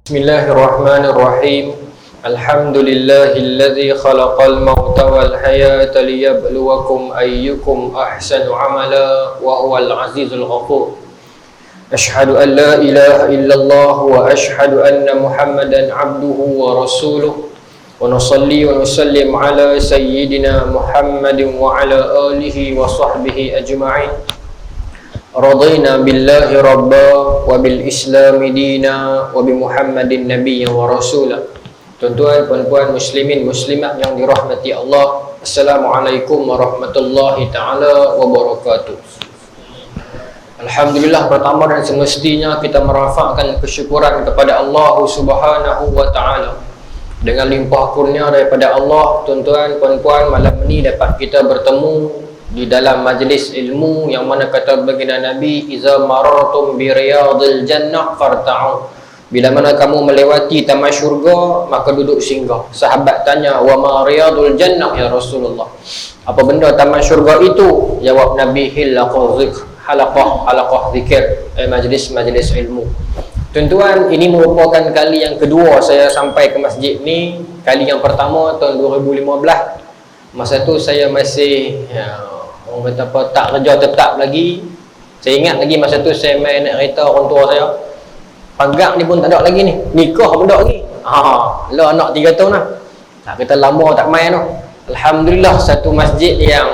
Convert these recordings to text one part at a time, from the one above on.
Bismillahirrahmanirrahim. Alhamdulillahilladzi khalaqal mauta wal hayata liyabluwakum ayyukum ahsanu amala wa huwal azizul ghafur. Ashhadu an la ilaha illallah wa ashhadu anna Muhammadan abduhu wa rasuluh. Wa nusalli wa nusallim ala sayyidina Muhammadin wa ala alihi wa sahbihi ajma'in. Radina billahi rabba wa bil islami dina wa bi Muhammadin nabiyya wa rasula. Tuan-tuan, puan-puan, muslimin, muslimat yang dirahmati Allah, Assalamualaikum warahmatullahi ta'ala wabarakatuh. Alhamdulillah, pertama dan semestinya kita merafakkan kesyukuran kepada Allah subhanahu wa ta'ala. Dengan limpah kurnia daripada Allah, tuan-tuan, puan-puan, malam ini dapat kita bertemu di dalam majlis ilmu yang mana kata baginda Nabi, iza marartum bi riyadil jannah farta'u. Bila mana kamu melewati taman syurga, maka duduk singgah. Sahabat tanya, wa ma riyadul jannah ya Rasulullah, apa benda taman syurga itu? Jawab Nabi, halaqah zikir, majlis ilmu. Tuan-tuan, ini merupakan kali yang kedua saya sampai ke masjid ni. Kali yang pertama tahun 2015. Masa tu saya masih orang kata apa, tak kerja tetap lagi. Saya ingat lagi masa tu saya main nak kereta orang tua saya. Pagar ni pun tak ada lagi ni. Nikah pun tak lagi. Lah anak 3 tahun lah. Tak kata lama tak main tu. Alhamdulillah, satu masjid yang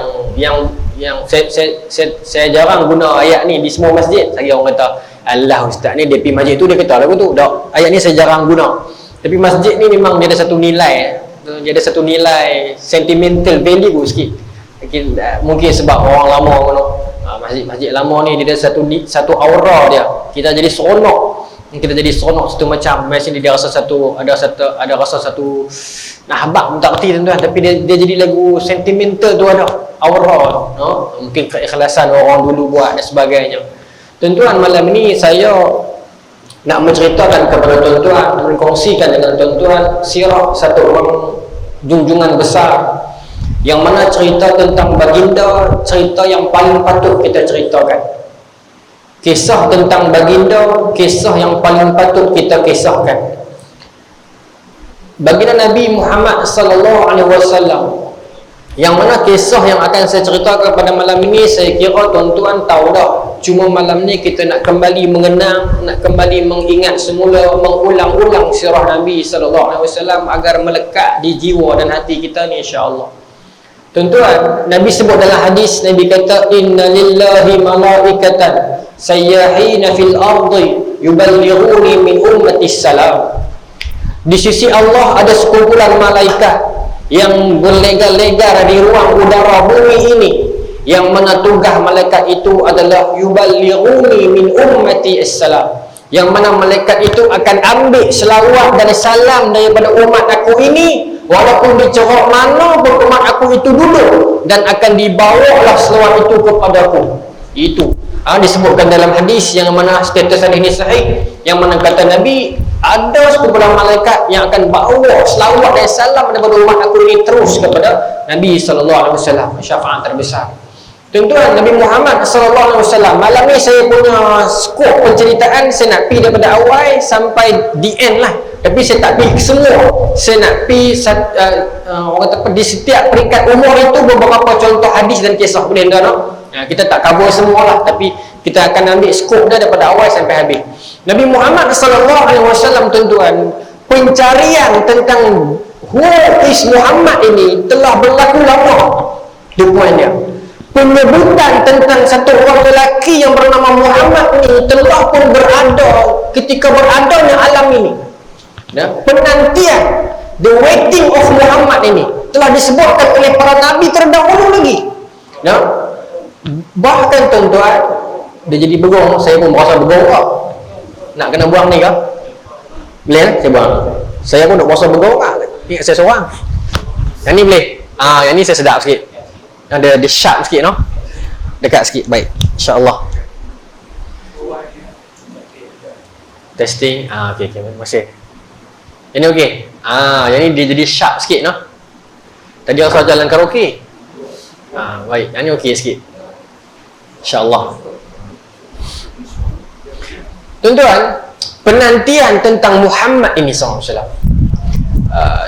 saya jarang guna ayat ni di semua masjid. Lagi orang kata, Allah ustaz ni dia pergi masjid tu dia kata lagu tu. Tak, ayat ni saya jarang guna. Tapi masjid ni memang dia ada satu nilai. Dia ada satu nilai sentimental value sikit. Mungkin sebab orang lama kan, masjid lama ni dia ada satu aura dia. Kita jadi seronok satu macam. Macam dia rasa ada rasa satu nak habaq tak kerti tuan-tuan, tapi dia jadi lagu sentimental tu, ada aura tu, mungkin keikhlasan orang dulu buat dan sebagainya. Tuan-tuan, malam ni saya nak menceritakan kepada tuan-tuan, mengkongsikan dengan tuan-tuan sirah satu orang junjungan besar, yang mana cerita tentang baginda, cerita yang paling patut kita ceritakan. Kisah tentang baginda, kisah yang paling patut kita kisahkan. Baginda Nabi Muhammad sallallahu alaihi wasallam, yang mana kisah yang akan saya ceritakan pada malam ini, saya kira tuan-tuan tahu dah. Cuma malam ni kita nak kembali mengenang, nak kembali mengingat semula, mengulang-ulang sirah Nabi sallallahu alaihi wasallam agar melekat di jiwa dan hati kita ni, insya-Allah. Tuan-tuan, Nabi sebut dalam hadis, Nabi kata, inna lillahi malaikatan sayyahina fil ardi yuballighuni min ummati salam. Di sisi Allah ada sekumpulan malaikat yang berlegar-legar di ruang udara bumi ini, yang mana tugas malaikat itu adalah yuballighuni min ummati salam, yang mana malaikat itu akan ambil selawat dan salam daripada umat aku ini, walaupun di ceruk mana pun umat aku itu duduk, dan akan dibawalah selawat itu kepadaku. Itu disebutkan dalam hadis yang mana status ini sahih, yang mana kata Nabi, ada sekumpulan malaikat yang akan bawa selawat dan salam daripada umat aku ini terus kepada Nabi sallallahu alaihi wasallam, syafaat terbesar. Tuan-tuan, Nabi Muhammad sallallahu alaihi wasallam, malam ni saya punya skop penceritaan, saya nak pergi daripada awal sampai the end lah. Tapi saya tak pergi semua. Saya nak pergi orang kata di setiap peringkat umur itu beberapa contoh hadis dan kisah baginda. Kita tak cover semualah, tapi kita akan ambil skop dia daripada awal sampai habis. Nabi Muhammad sallallahu alaihi wasallam, tuan-tuan, pencarian tentang who is Muhammad ini telah berlaku lama. Itu poin dia. Penyebutan tentang satu orang lelaki yang bernama Muhammad ini telah pun berada ketika beradanya alam ini. Penantian, the waiting of Muhammad ini telah disebutkan oleh para nabi terdahulu lagi. Bahkan tuan-tuan, dia jadi begong. Saya pun berasa begong kak. Nak kena buang ni kak? Boleh saya buang? Saya pun nak berasa begong kak. Ingat saya seorang. Yang ni boleh? Yang ni saya sedap sikit. Ada sharp sikit, no? Dekat sikit, baik, insya-Allah. Testing. Okey, terima kasih. Yang ni okey. Yang ni dia jadi sharp sikit, no? Tadi rasa jalan karaoke. Baik, yang ni okey sikit, insya-Allah. Tuan-tuan, penantian tentang Muhammad ini SAW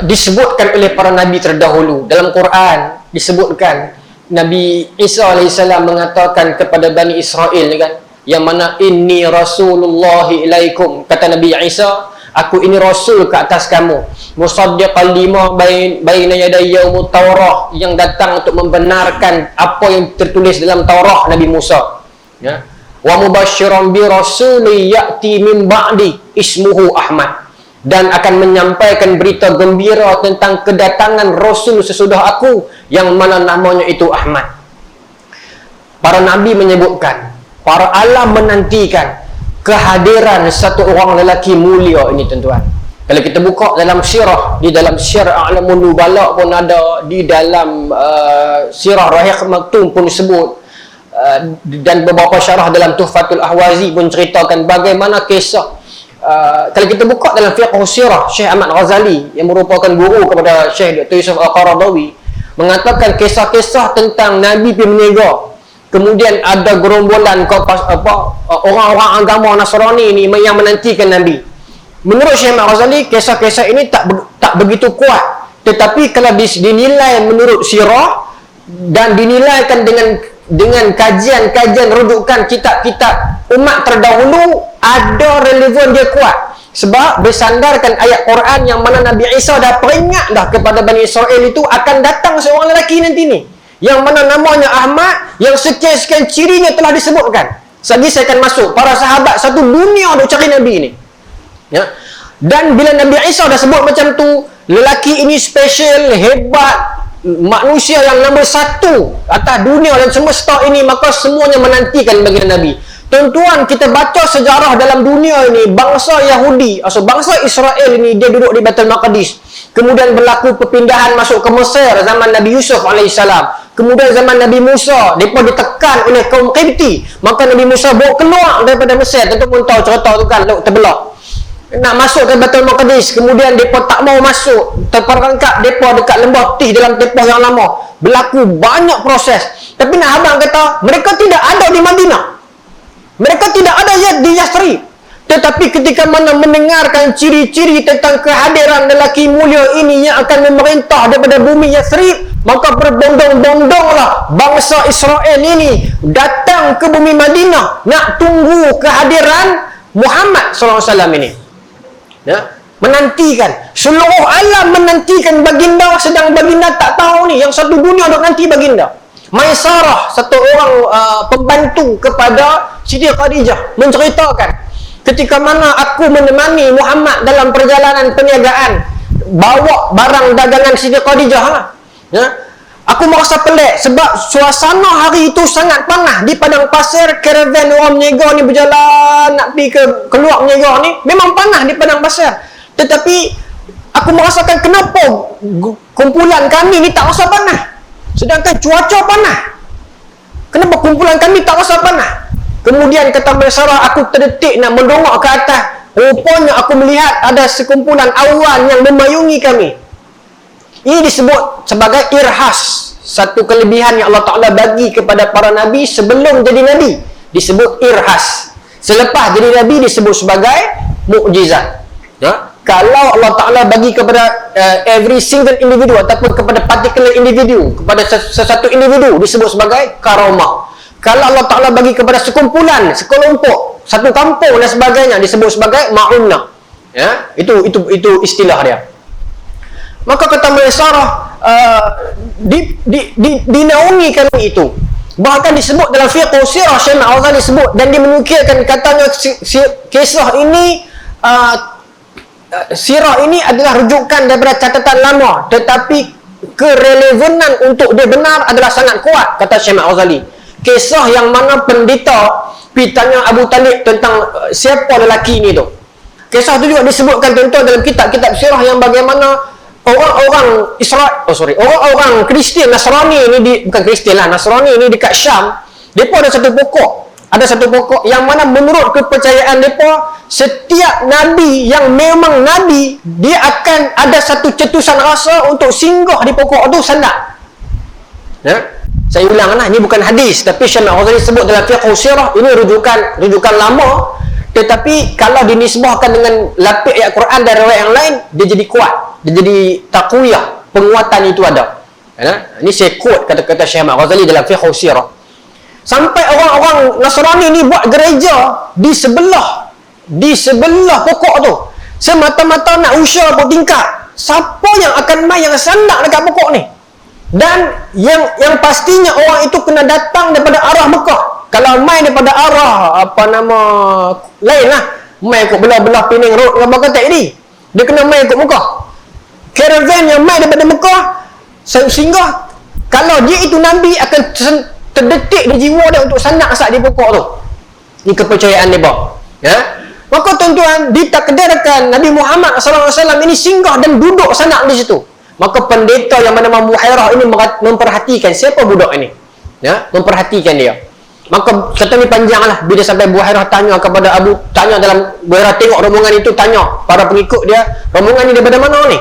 disebutkan oleh para nabi terdahulu. Dalam Quran disebutkan Nabi Isa AS mengatakan kepada Bani Israel kan, yang mana inni Rasulullah ilaikum, kata Nabi Isa, aku ini Rasul ke atas kamu, musaddiqan lima baina yadayya yaumut Taurah, yang datang untuk membenarkan apa yang tertulis dalam Taurah Nabi Musa, ya. Wa mubasysyiran bi rasulin ya'ti min ba'di ismuhu Ahmad, dan akan menyampaikan berita gembira tentang kedatangan Rasul sesudah aku yang mana namanya itu Ahmad. Para nabi menyebutkan, para alam menantikan kehadiran satu orang lelaki mulia ini, tuan-tuan. Kalau kita buka dalam sirah, di dalam Syiar A'lamun Nubala pun ada, di dalam Sirah Rahiq Maktum pun disebut, dan beberapa syarah dalam Tuhfatul Ahwazi pun ceritakan bagaimana kisah. Kalau kita buka dalam fiqh sirah, Syekh Ahmad Ghazali yang merupakan guru kepada Syekh Dr. Yusuf Al-Qaradawi mengatakan kisah-kisah tentang Nabi pergi berniaga, kemudian ada gerombolan orang-orang agama Nasrani ini yang menantikan Nabi. Menurut Syekh Ahmad Ghazali, kisah-kisah ini tak begitu kuat, tetapi kalau dinilai menurut sirah dan dinilaikan dengan kajian-kajian rujukan kitab-kitab umat terdahulu, ada relevan, dia kuat. Sebab bersandarkan ayat Quran yang mana Nabi Isa dah peringat dah kepada Bani Israel itu akan datang seorang lelaki nanti ni, yang mana namanya Ahmad, yang sekian-sekian cirinya telah disebutkan. Lagi saya akan masuk, para sahabat satu dunia duk cari Nabi ni, ya. Dan bila Nabi Isa dah sebut macam tu, lelaki ini special, hebat, manusia yang nombor satu atas dunia dan semesta ini, maka semuanya menantikan baginda Nabi. Tuan-tuan, kita baca sejarah dalam dunia ini, bangsa Yahudi, bangsa Israel ini, dia duduk di Baitul Maqdis. Kemudian berlaku perpindahan masuk ke Mesir zaman Nabi Yusuf AS. Kemudian zaman Nabi Musa, mereka ditekan oleh kaum Qibti. Maka Nabi Musa bawa keluar daripada Mesir. Tentu pun tahu cerita tu kan, terbelah. Nak masuk ke Baitul Maqdis, kemudian mereka tak mau masuk, terperangkap mereka dekat lembah Tih dalam tempoh yang lama. Berlaku banyak proses. Tapi nak abang kata, mereka tidak ada di Madinah, mereka tidak ada di Yathrib. Tetapi ketika mana mendengarkan ciri-ciri tentang kehadiran lelaki mulia ini yang akan memerintah daripada bumi Yathrib, maka berbondong-bondonglah bangsa Israel ini datang ke bumi Madinah nak tunggu kehadiran Muhammad SAW ini, ya, menantikan. Seluruh alam menantikan baginda, sedang baginda tak tahu ni, yang satu dunia dok nanti baginda. Maisarah, satu orang pembantu kepada Siti Khadijah, menceritakan ketika mana aku menemani Muhammad dalam perjalanan perniagaan, bawa barang dagangan Siti Khadijah, ya, aku merasa pelik sebab suasana hari itu sangat panas di padang pasir. Karavan orang berniaga ni berjalan nak pergi keluar berniaga ni, memang panas di padang pasir. Tetapi aku merasakan kenapa kumpulan kami ni tak rasa panas, sedangkan cuaca panas. Kenapa kumpulan kami tak rasa panas? Kemudian kata Maisarah, aku terdetik nak mendongak ke atas. Rupanya aku melihat ada sekumpulan awan yang memayungi kami. Ini disebut sebagai irhas, satu kelebihan yang Allah Ta'ala bagi kepada para Nabi sebelum jadi Nabi, disebut irhas. Selepas jadi Nabi disebut sebagai mukjizat, ya? Kalau Allah Ta'ala bagi kepada every single individu ataupun kepada particular individu, kepada sesuatu individu, disebut sebagai karamah. Kalau Allah Ta'ala bagi kepada sekumpulan, sekelompok, satu kampung dan sebagainya, disebut sebagai ma'unah, ya? Itu istilah dia. Maka kata Maisarah, dinaungi kami itu. Bahkan disebut dalam fiqh sirah, Syekh Ahmad Ghazali disebut, dan dia menukilkan katanya kisah ini, sirah ini adalah rujukan daripada catatan lama, tetapi kerelevanan untuk dia benar adalah sangat kuat, kata Syekh Ahmad Ghazali. Kisah yang mana pendeta tanya Abu Talib tentang siapa lelaki ini tu. Kisah tu juga disebutkan tuan-tuan dalam kitab-kitab sirah, yang bagaimana orang-orang orang-orang Kristian Nasrani ini bukan Kristian lah, Nasrani ini dekat Syam, mereka ada satu pokok yang mana menurut kepercayaan mereka, setiap nabi yang memang nabi, dia akan ada satu cetusan rasa untuk singgah di pokok itu sandak, ya? Saya ulang lah, ini bukan hadis, tapi Syekh Ahmad Ghazali sebut dalam fiqh sirah, ini rujukan lama, Tetapi kalau dinisbahkan dengan lapis ayat Quran dan riwayat yang lain, dia jadi kuat, dia jadi taqwiyah, penguatan itu ada. Ini saya quote kata-kata Syekh Ahmad Ghazali dalam Fiqh Sirah. Sampai orang-orang Nasrani ni buat gereja di sebelah pokok tu, semata-mata nak usaha pun tingkat. Siapa yang akan main yang sandak dekat pokok ni? Dan yang pastinya orang itu kena datang daripada arah Mekah. Kalau main daripada arah lain lah, main ikut belah-belah Penang Road dengan Bakatek ni, dia kena main ikut Mekah. Caravan yang main daripada Mekah, sehingga kalau dia itu Nabi, akan terdetik di jiwa dia untuk sandak asap di pokok tu. Ini kepercayaan dia. Maka tuan-tuan, ditakdirkan Nabi Muhammad SAW ini singgah dan duduk sandak di situ. Maka pendeta yang bernama Buhairah ini memperhatikan siapa budak ini. Memperhatikan dia. Maka kata ni panjang lah. Bila sampai Buhairah tanya kepada tanya dalam Buhairah tengok rombongan itu, tanya para pengikut dia, rombongan ni daripada mana ni?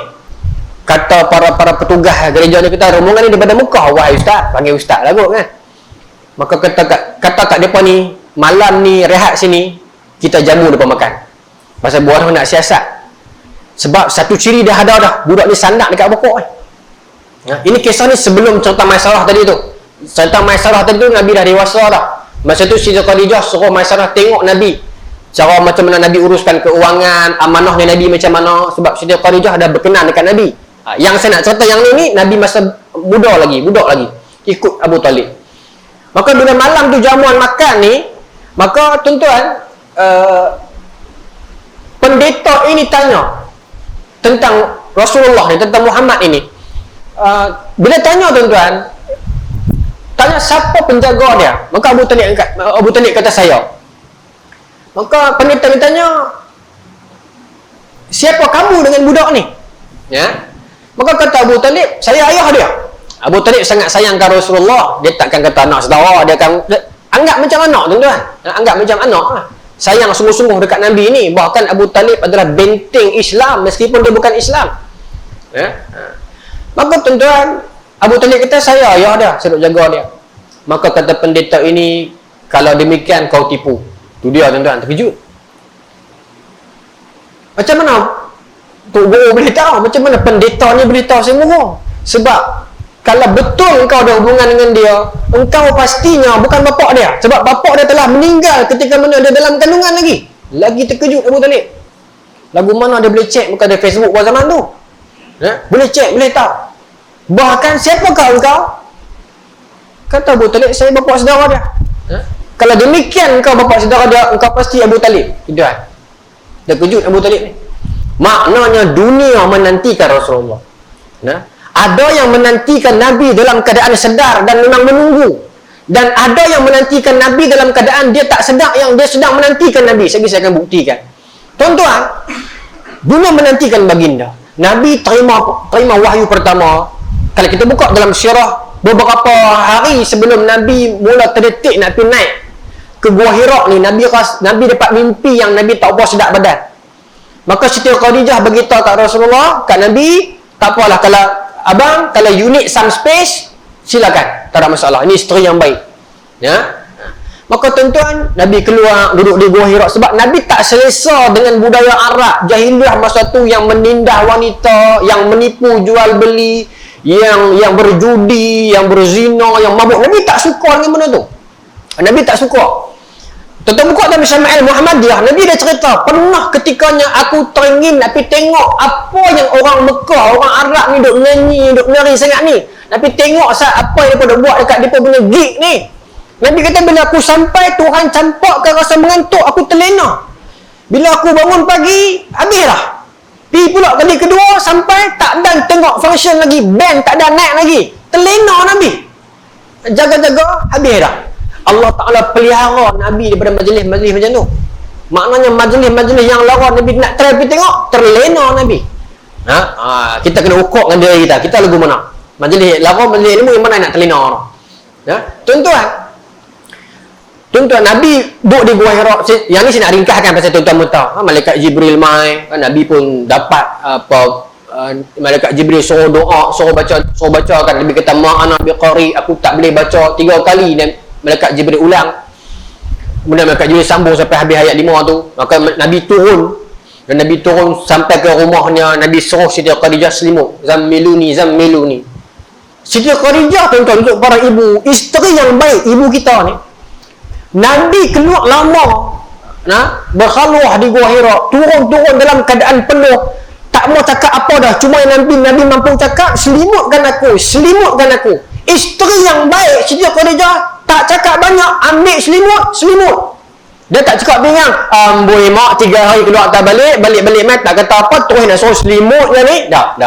Kata para petugas gereja ni, kata rombongan ni daripada Mekah. Wahai ustaz, panggil ustaz lah kot kan. Maka kata kat depa ni, malam ni rehat sini, kita jamu depa makan. Pasal Buhairah nak siasat. Sebab satu ciri dia ada dah, budak ni sandak dekat pokok ni. Ini kisah ni sebelum cerita Maisarah tadi tu. Cerita Maisarah tadi tu Nabi dah dewasa dah. Masa tu Siti Khadijah suruh Maisarah tengok Nabi, cara macam mana Nabi uruskan keuangan, amanahnya Nabi macam mana. Sebab Siti Khadijah dah berkenan dekat Nabi. Yang saya nak cerita yang ni Nabi masa budak lagi ikut Abu Talib. Maka bila malam tu jamuan makan ni, maka tuan-tuan, pendeta ini tanya tentang Rasulullah ni, tentang Muhammad ini. Bila tanya tuan-tuan, tanya siapa penjaga dia, maka Abu Talib kata saya. Maka pendeta ni tanya, siapa kamu dengan budak ni? Maka kata Abu Talib, saya ayah dia. Abu Talib sangat sayangkan Rasulullah. Dia takkan kata anak saudara, dia akan anggap macam anak tuan-tuan. Anggap macam anak lah. Sayang sungguh-sungguh dekat Nabi ni. Bahkan Abu Talib adalah benteng Islam meskipun dia bukan Islam. Maka tuan-tuan, Abu Talib kata saya ayah dia, saya duk jaga dia. Maka kata pendeta ini, kalau demikian kau tipu. Tu dia tuan-tuan, terkejut. Macam mana Tok Guru boleh tahu? Macam mana pendeta ni boleh tahu saya bohong? Sebab kalau betul engkau ada hubungan dengan dia, engkau pastinya bukan bapak dia. Sebab bapak dia telah meninggal ketika mana dia dalam kandungan lagi. Lagi terkejut Abu Talib. Lagu mana dia boleh cek, bukan ada Facebook pada zaman tu. Boleh cek, boleh tahu. Bahkan siapakah engkau? Kata Abu Talib, saya bapak saudara dia. Kalau demikian engkau bapak saudara dia, engkau pasti Abu Talib. Dah kejut Abu Talib ni. Maknanya dunia menantikan Rasulullah. Ada yang menantikan Nabi dalam keadaan sedar dan memang menunggu. Dan ada yang menantikan Nabi dalam keadaan dia tak sedar, yang dia sedang menantikan Nabi. Saya akan buktikan. Tuan-tuan, dunia menantikan baginda. Nabi terima wahyu pertama. Kalau kita buka dalam sirah, beberapa hari sebelum Nabi mula terdetik nak pergi naik ke Gua Hira ni, Nabi dapat mimpi yang Nabi tak apa sedap badan. Maka Siti Khadijah beritahu kat Rasulullah, kat Nabi, tak apalah kalau you need some space, silakan, tak ada masalah. Ini isteri yang baik. Maka tuan-tuan, Nabi keluar duduk di Gua Hira. Sebab Nabi tak selesa dengan budaya Arab jahiliah masa tu, yang menindah wanita, yang menipu jual beli, yang berjudi, yang berzina, yang mabuk. Nabi tak suka dengan benda tu. Nabi tak suka. Tuan-tuan buka dalam Syama'il Muhammadiyah, Nabi dah cerita, pernah ketikanya aku teringin tapi tengok apa yang orang Mekah, orang Arab ni duk nyanyi, duk nari sangat ni. Tapi tengok apa yang mereka buat dekat mereka punya gig ni. Nabi kata, bila aku sampai, Tuhan campakkan rasa mengantuk, aku terlena. Bila aku bangun pagi, habislah. Pergi pula kali kedua, sampai tak dan tengok function lagi, band tak ada naik lagi. Terlena Nabi. Jaga-jaga, habis dah. Allah Ta'ala pelihara Nabi daripada majlis-majlis macam tu. Maknanya majlis-majlis yang lawan Nabi nak try pergi tengok, terlena Nabi. Kita kena ukur dengan diri kita. Kita lagu mana? Majlis lawan, majlis ilmu, yang mana nak terlena orang? Tuan-tuan, Nabi duduk di Gua Hira. Yang ni saya nak ringkaskan pasal tuan-tuan tahu. Malaikat Jibril mai, Nabi pun dapat Malaikat Jibril suruh doa, suruh baca kan. Nabi kata, ma'ana biqari, aku tak boleh baca 3 kali. Dan Malaikat Jibril ulang. Kemudian malaikat Jibril sambung sampai habis ayat 5 tu. Maka Nabi turun. Dan Nabi turun sampai ke rumahnya. Nabi suruh Siti Khadijah selimut. Zammiluni, zammiluni. Siti Khadijah tuan-tuan, untuk para ibu, isteri yang baik, ibu kita ni, Nabi keluar lama, berkhaluah di Gua Hira, turun-turun dalam keadaan penuh, tak mau cakap apa dah, cuma yang Nabi mampu cakap, selimutkan aku. Isteri yang baik, Siti Khadijah, tak cakap banyak, ambil selimut. Dia tak cakap bingang, amboi mak 3 hari keluar tak balik mat, tak kata apa, terus nak suruh selimut je ni. Dah.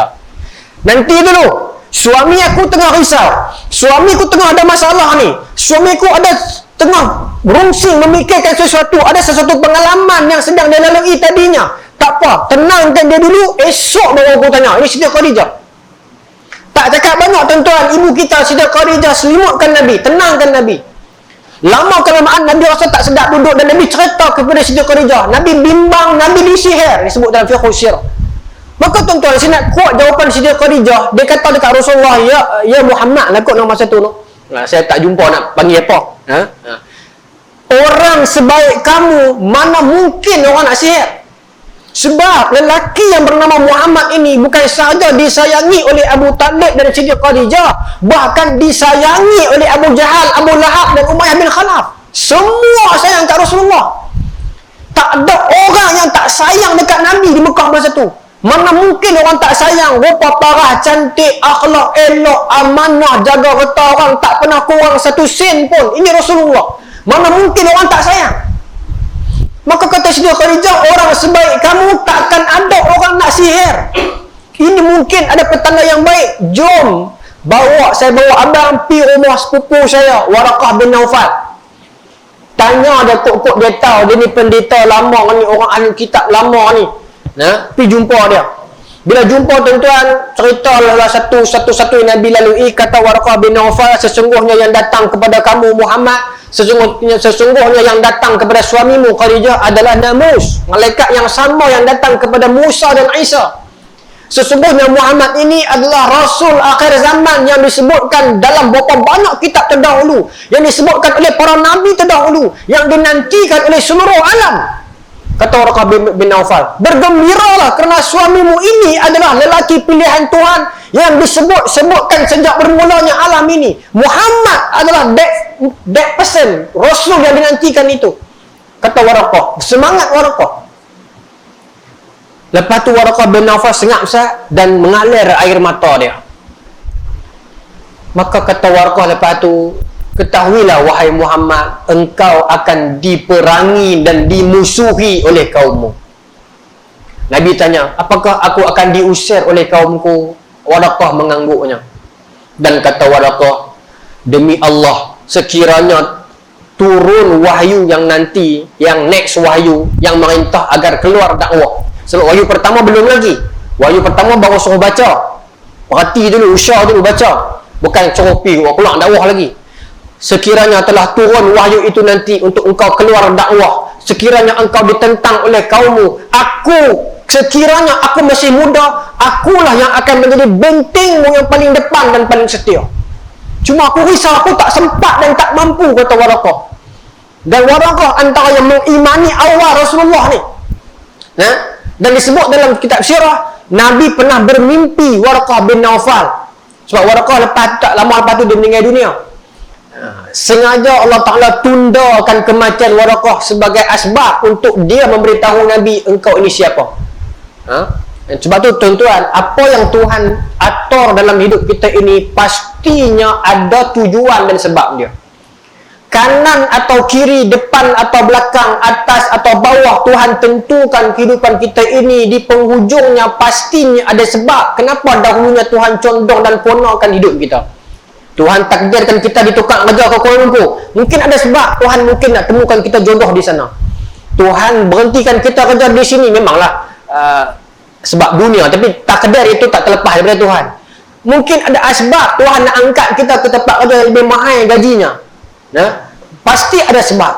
Nanti dulu. Suami aku tengah risau. Suami aku tengah ada masalah ni. Suami aku ada tengah berungsing memikirkan sesuatu. Ada sesuatu pengalaman yang sedang dia lalui tadinya. Tak apa, tenangkan dia dulu. Esok baru aku tanya. Ini Siti Khadijah. Tak cakap banyak tuan-tuan. Ibu kita Siti Khadijah selimutkan Nabi, tenangkan Nabi. Lama kelamaan Nabi rasa tak sedap duduk dan Nabi cerita kepada Siti Khadijah. Nabi bimbang, Nabi disihir, disebut dalam fiqh sirah. Maka tuan-tuan, saya nak kuat jawapan Siti Khadijah. Dia kata dekat Rasulullah, ya Muhammad lah kot nama satu tu. Saya tak jumpa nak panggil apa. Orang sebaik kamu, mana mungkin orang nak sihir? Sebab lelaki yang bernama Muhammad ini bukan sahaja disayangi oleh Abu Talib dan Siti Khadijah, bahkan disayangi oleh Abu Jahal, Abu Lahab dan Umayyah bin Khalaf. Semua sayang kat Rasulullah. Tak ada orang yang tak sayang dekat Nabi di Mekah masa tu. Mana mungkin orang tak sayang, rupa parah, cantik, akhlak elok, amanah, jaga harta orang, tak pernah kurang satu sen pun. Ini Rasulullah. Mana mungkin orang tak sayang? Maka kata Siti Khadijah, orang sebaik kamu takkan ada orang nak sihir. Ini mungkin ada petanda yang baik. Jom saya bawa abang pergi rumah sepupu saya, Waraqah bin Naufal. Tanya dia, kok dia tahu dia ni pendeta lama ni, orang ahli kitab lama ni. Pergi jumpa dia. Bila jumpa tuan-tuan, ceritalah satu-satu yang Nabi lalui. Kata Waraqah bin Naufal, sesungguhnya yang datang kepada kamu Muhammad, sesungguhnya yang datang kepada suamimu Khadijah adalah Namus, malaikat yang sama yang datang kepada Musa dan Isa. Sesungguhnya Muhammad ini adalah Rasul akhir zaman yang disebutkan dalam berapa banyak kitab terdahulu, yang disebutkan oleh para Nabi terdahulu, yang dinantikan oleh seluruh alam. Kata Waraqah bin Naufal, bergembiralah kerana suamimu ini adalah lelaki pilihan Tuhan yang disebutkan sejak bermulanya alam ini. Muhammad adalah that person, Rasul yang dinantikan itu. Kata Waraqah, semangat Waraqah. Lepas tu Waraqah bin Naufal sengap dan mengalir air mata dia. Maka kata Waraqah lepas tu, ketahuilah wahai Muhammad, engkau akan diperangi dan dimusuhi oleh kaummu. Nabi tanya, apakah aku akan diusir oleh kaumku? Waraqah mengangguknya. Dan kata Waraqah, demi Allah, sekiranya turun wahyu yang nanti, yang next wahyu, yang merintah agar keluar dakwah. Sebab wahyu pertama belum lagi. Wahyu pertama baru suruh baca. Perhati dulu, usyah dulu baca. Bukan suruh pergi keluar dakwah lagi. Sekiranya telah turun wahyu itu nanti untuk engkau keluar dakwah, sekiranya engkau ditentang oleh kaummu, sekiranya aku masih muda, akulah yang akan menjadi bentengmu yang paling depan dan paling setia. Cuma aku risau, aku tak sempat dan tak mampu, kata Waraqah. Dan Waraqah antara yang mengimani awal Rasulullah ni. Dan disebut dalam kitab sirah, Nabi pernah bermimpi Waraqah bin Naufal. Sebab Waraqah tak lama lepas tu dia meninggal dunia. Sengaja Allah Ta'ala tundakan kematian Waraqah sebagai asbab untuk dia memberitahu Nabi, engkau ini siapa. Sebab tu tuan-tuan, apa yang Tuhan atur dalam hidup kita ini pastinya ada tujuan dan sebab dia. Kanan atau kiri, depan atau belakang, atas atau bawah, Tuhan tentukan kehidupan kita ini. Di penghujungnya pastinya ada sebab kenapa dahulunya Tuhan condong dan ponokkan hidup kita. Tuhan takdirkan kita ditukar kerja ke Kuala Lumpur, mungkin ada sebab. Tuhan mungkin nak temukan kita jodoh di sana. Tuhan berhentikan kita kerja di sini, memanglah sebab dunia, tapi takdir itu tak terlepas daripada Tuhan. Mungkin ada asbab Tuhan nak angkat kita ke tempat kerja lebih mahal gajinya. Pasti ada sebab.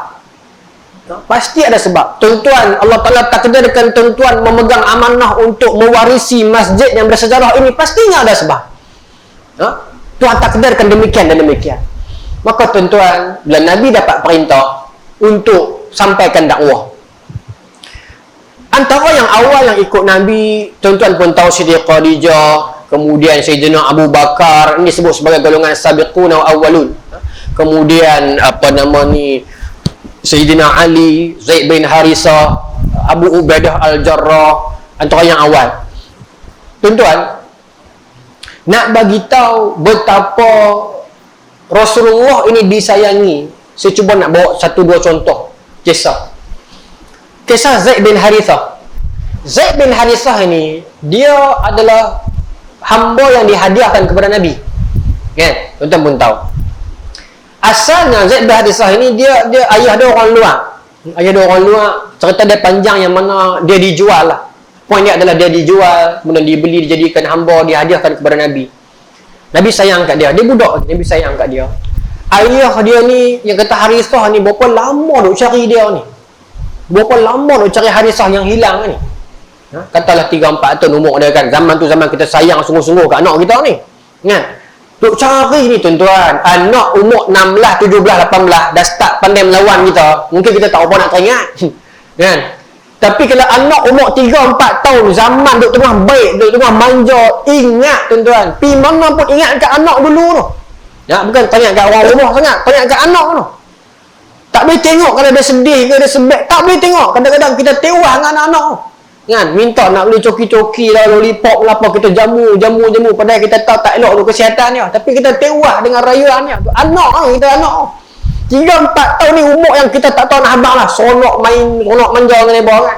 Pasti ada sebab. Tuan-tuan, Allah Ta'ala takdirkan tuan-tuan memegang amanah untuk mewarisi masjid yang bersejarah ini, pastinya ada sebab. Tuhan takdirkan demikian dan demikian. Maka tuan-tuan, bila Nabi dapat perintah, untuk sampaikan dakwah. Antara yang awal yang ikut Nabi, tuan-tuan pun tahu Siti Khadijah, kemudian Sayyidina Abu Bakar, ini disebut sebagai golongan sabiquna awwalun. Kemudian apa nama ni, Sayyidina Ali, Zaid bin Harisah, Abu Ubaidah Al-Jarrah, antara yang awal. Tuan-tuan, nak bagi tahu betapa Rasulullah ini disayangi, saya cuba nak bawa satu dua contoh kisah. Kisah Zaid bin Harithah. Zaid bin Harithah ini, dia adalah hamba yang dihadiahkan kepada Nabi. Kan? Tuan-tuan pun tahu. Asalnya Zaid bin Harithah ini dia ayah dia orang luar. Ayah dia orang luar, cerita dia panjang yang mana dia dijual lah. Poin dia adalah dia dijual, kemudian dibeli, dijadikan hamba, dihadiahkan kepada Nabi. Nabi sayang kat dia. Dia budak, Nabi sayang kat dia. Ayah dia ni, yang kata Harithah ni, berapa lama duk cari dia ni. Berapa lama duk cari Harithah yang hilang ni. Katalah 3-4 tahun umur dia kan. Zaman tu zaman kita sayang sungguh-sungguh kat anak kita ni. Kan? Duk cari ni tuan-tuan. Anak umur 16, 17, 18 dah start pandai melawan kita. Mungkin kita tak apa nak teringat. Kan? Tapi kalau anak umur 3-4 tahun, zaman duk tengah baik, duk tengah manja, ingat tuan-tuan. Pi mana pun ingat kat anak dulu tu. Ya, bukan tanya kat orang rumah sangat, tanya kat anak tu. Tak boleh tengok kalau dia sedih ke dia sebab, tak boleh tengok. Kadang-kadang kita tewas dengan anak-anak tu. Kan? Minta nak beli coki-coki lah, lollipop lah apa, kita jamu, padahal kita tahu tak elok tu kesihatan dia. Tapi kita tewas dengan rayuan dia. Anak lah, kita anak tu. 3-4 tahun ni umur yang kita tak tahu nak habang lah. Sonok main, sonok manja dengan dia kan.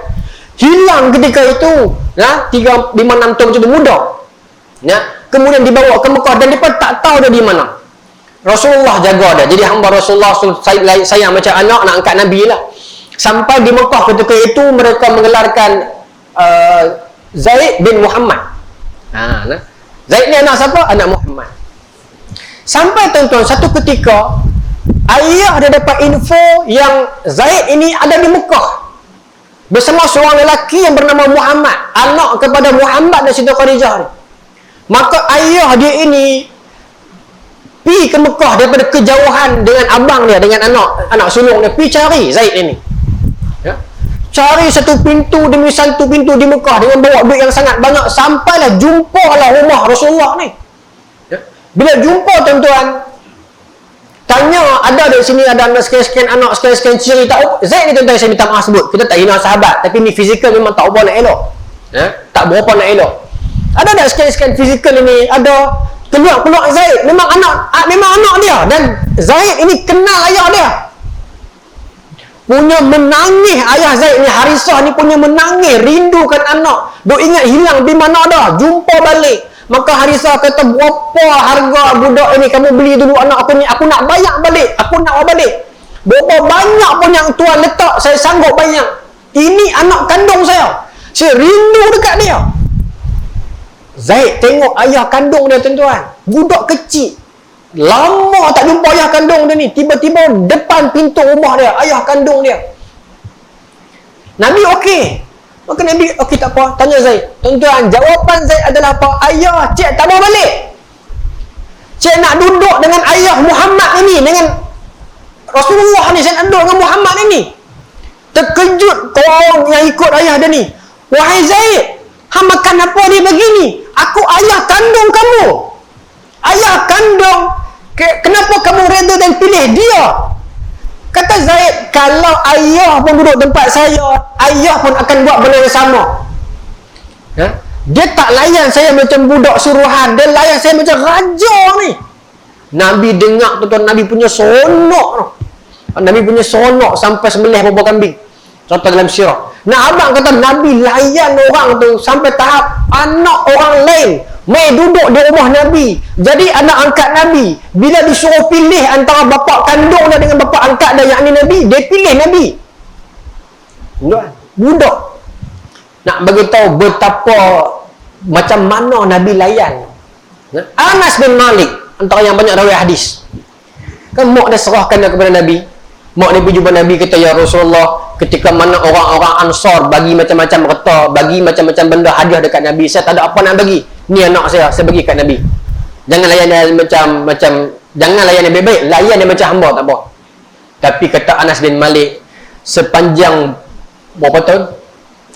Hilang ketika itu. Ya? 3, 5, 6 tahun macam tu, muda. Ya? Kemudian dibawa ke Mekah dan mereka tak tahu dia di mana. Rasulullah jaga dia. Jadi hamba Rasulullah sayang macam anak, nak angkat Nabi lah. Sampai di Mekah ketika itu mereka mengelarkan Zaid bin Muhammad. Zaid ni anak siapa? Anak Muhammad. Sampai tuan-tuan, satu ketika ayah dia dapat info yang Zaid ini ada di Mekah bersama seorang lelaki yang bernama Muhammad, anak kepada Muhammad dan Siti Khadijah ni. Maka ayah dia ini pi ke Mekah daripada kejauhan dengan abang dia, dengan anak sulung dia, pi cari Zaid ini. Ya? Cari satu pintu demi satu pintu di Mekah dengan bawa duit yang sangat banyak, sampailah jumpalah rumah Rasulullah ni. Ya? Bila jumpa tuan-tuan, tanya ada di sini ada anak sekian-sekian anak, sekian-sekian ciri, tak Zaid ni tuan-tuan, saya minta maaf sebut, kita tak hina sahabat, tapi ni fizikal memang tak apa nak elok. Ya? Tak berapa nak elok. Ada tak sekian-sekian fizikal ini, ada keluar Zaid, memang anak dia, dan Zaid ini kenal ayah dia. Punya menangis ayah Zaid ni, Harithah ni punya menangis, rindukan anak. Duk ingat hilang di mana dah, jumpa balik. Maka Harithah kata, berapa harga budak ini kamu beli dulu anak aku ni, aku nak bayar balik, aku nak balik. Berapa banyak pun yang tuan letak, saya sanggup bayar. Ini anak kandung saya rindu dekat dia. Zaid tengok ayah kandung dia tuan-tuan, budak kecil, lama tak jumpa ayah kandung dia ni. Tiba-tiba depan pintu rumah dia, ayah kandung dia. Nabi okey. Maka Nabi okey, tak apa, tanya Zaid. Tuan-tuan, jawapan Zaid adalah apa? Ayah, cik tak mau balik. Cik nak duduk dengan ayah Muhammad ini, dengan Rasulullah ni, saya nak duduk dengan Muhammad ini. Terkejut kau yang ikut ayah dia ni. Wahai Zaid, hang makan apa dia begini? Aku ayah kandung kamu. Ayah kandung. Kenapa kamu reda dan pilih dia? Kata Zaid, kalau ayah pun duduk tempat saya, ayah pun akan buat benda yang sama. Ya? Dia tak layan saya macam budak suruhan, dia layan saya macam raja ni. Nabi dengar tuan-tuan, Nabi punya sonok. Nabi punya sonok sampai sembelih beberapa kambing. Contoh dalam sirah. Nah, abang kata Nabi layan orang tu sampai tahap anak orang lain mai duduk di rumah Nabi, jadi anak angkat Nabi. Bila disuruh pilih antara bapa kandung dia dengan bapa angkat dia, yakni Nabi, dia pilih Nabi. Budak. Nak bagi tahu betapa macam mana Nabi layan. Anas bin Malik, antara yang banyak riwayat hadis. Kan mak dia serahkan dia kepada Nabi. Mak Nabi jumpa Nabi, kata, ya Rasulullah, ketika mana orang-orang Ansar bagi macam-macam harta, bagi macam-macam benda hadiah dekat Nabi, saya tak ada apa nak bagi. Ni anak saya bagi kat Nabi. Jangan layan dia macam jangan layan dia baik-baik, layan dia macam hamba, tak apa. Tapi kata Anas bin Malik, sepanjang berapa tahun?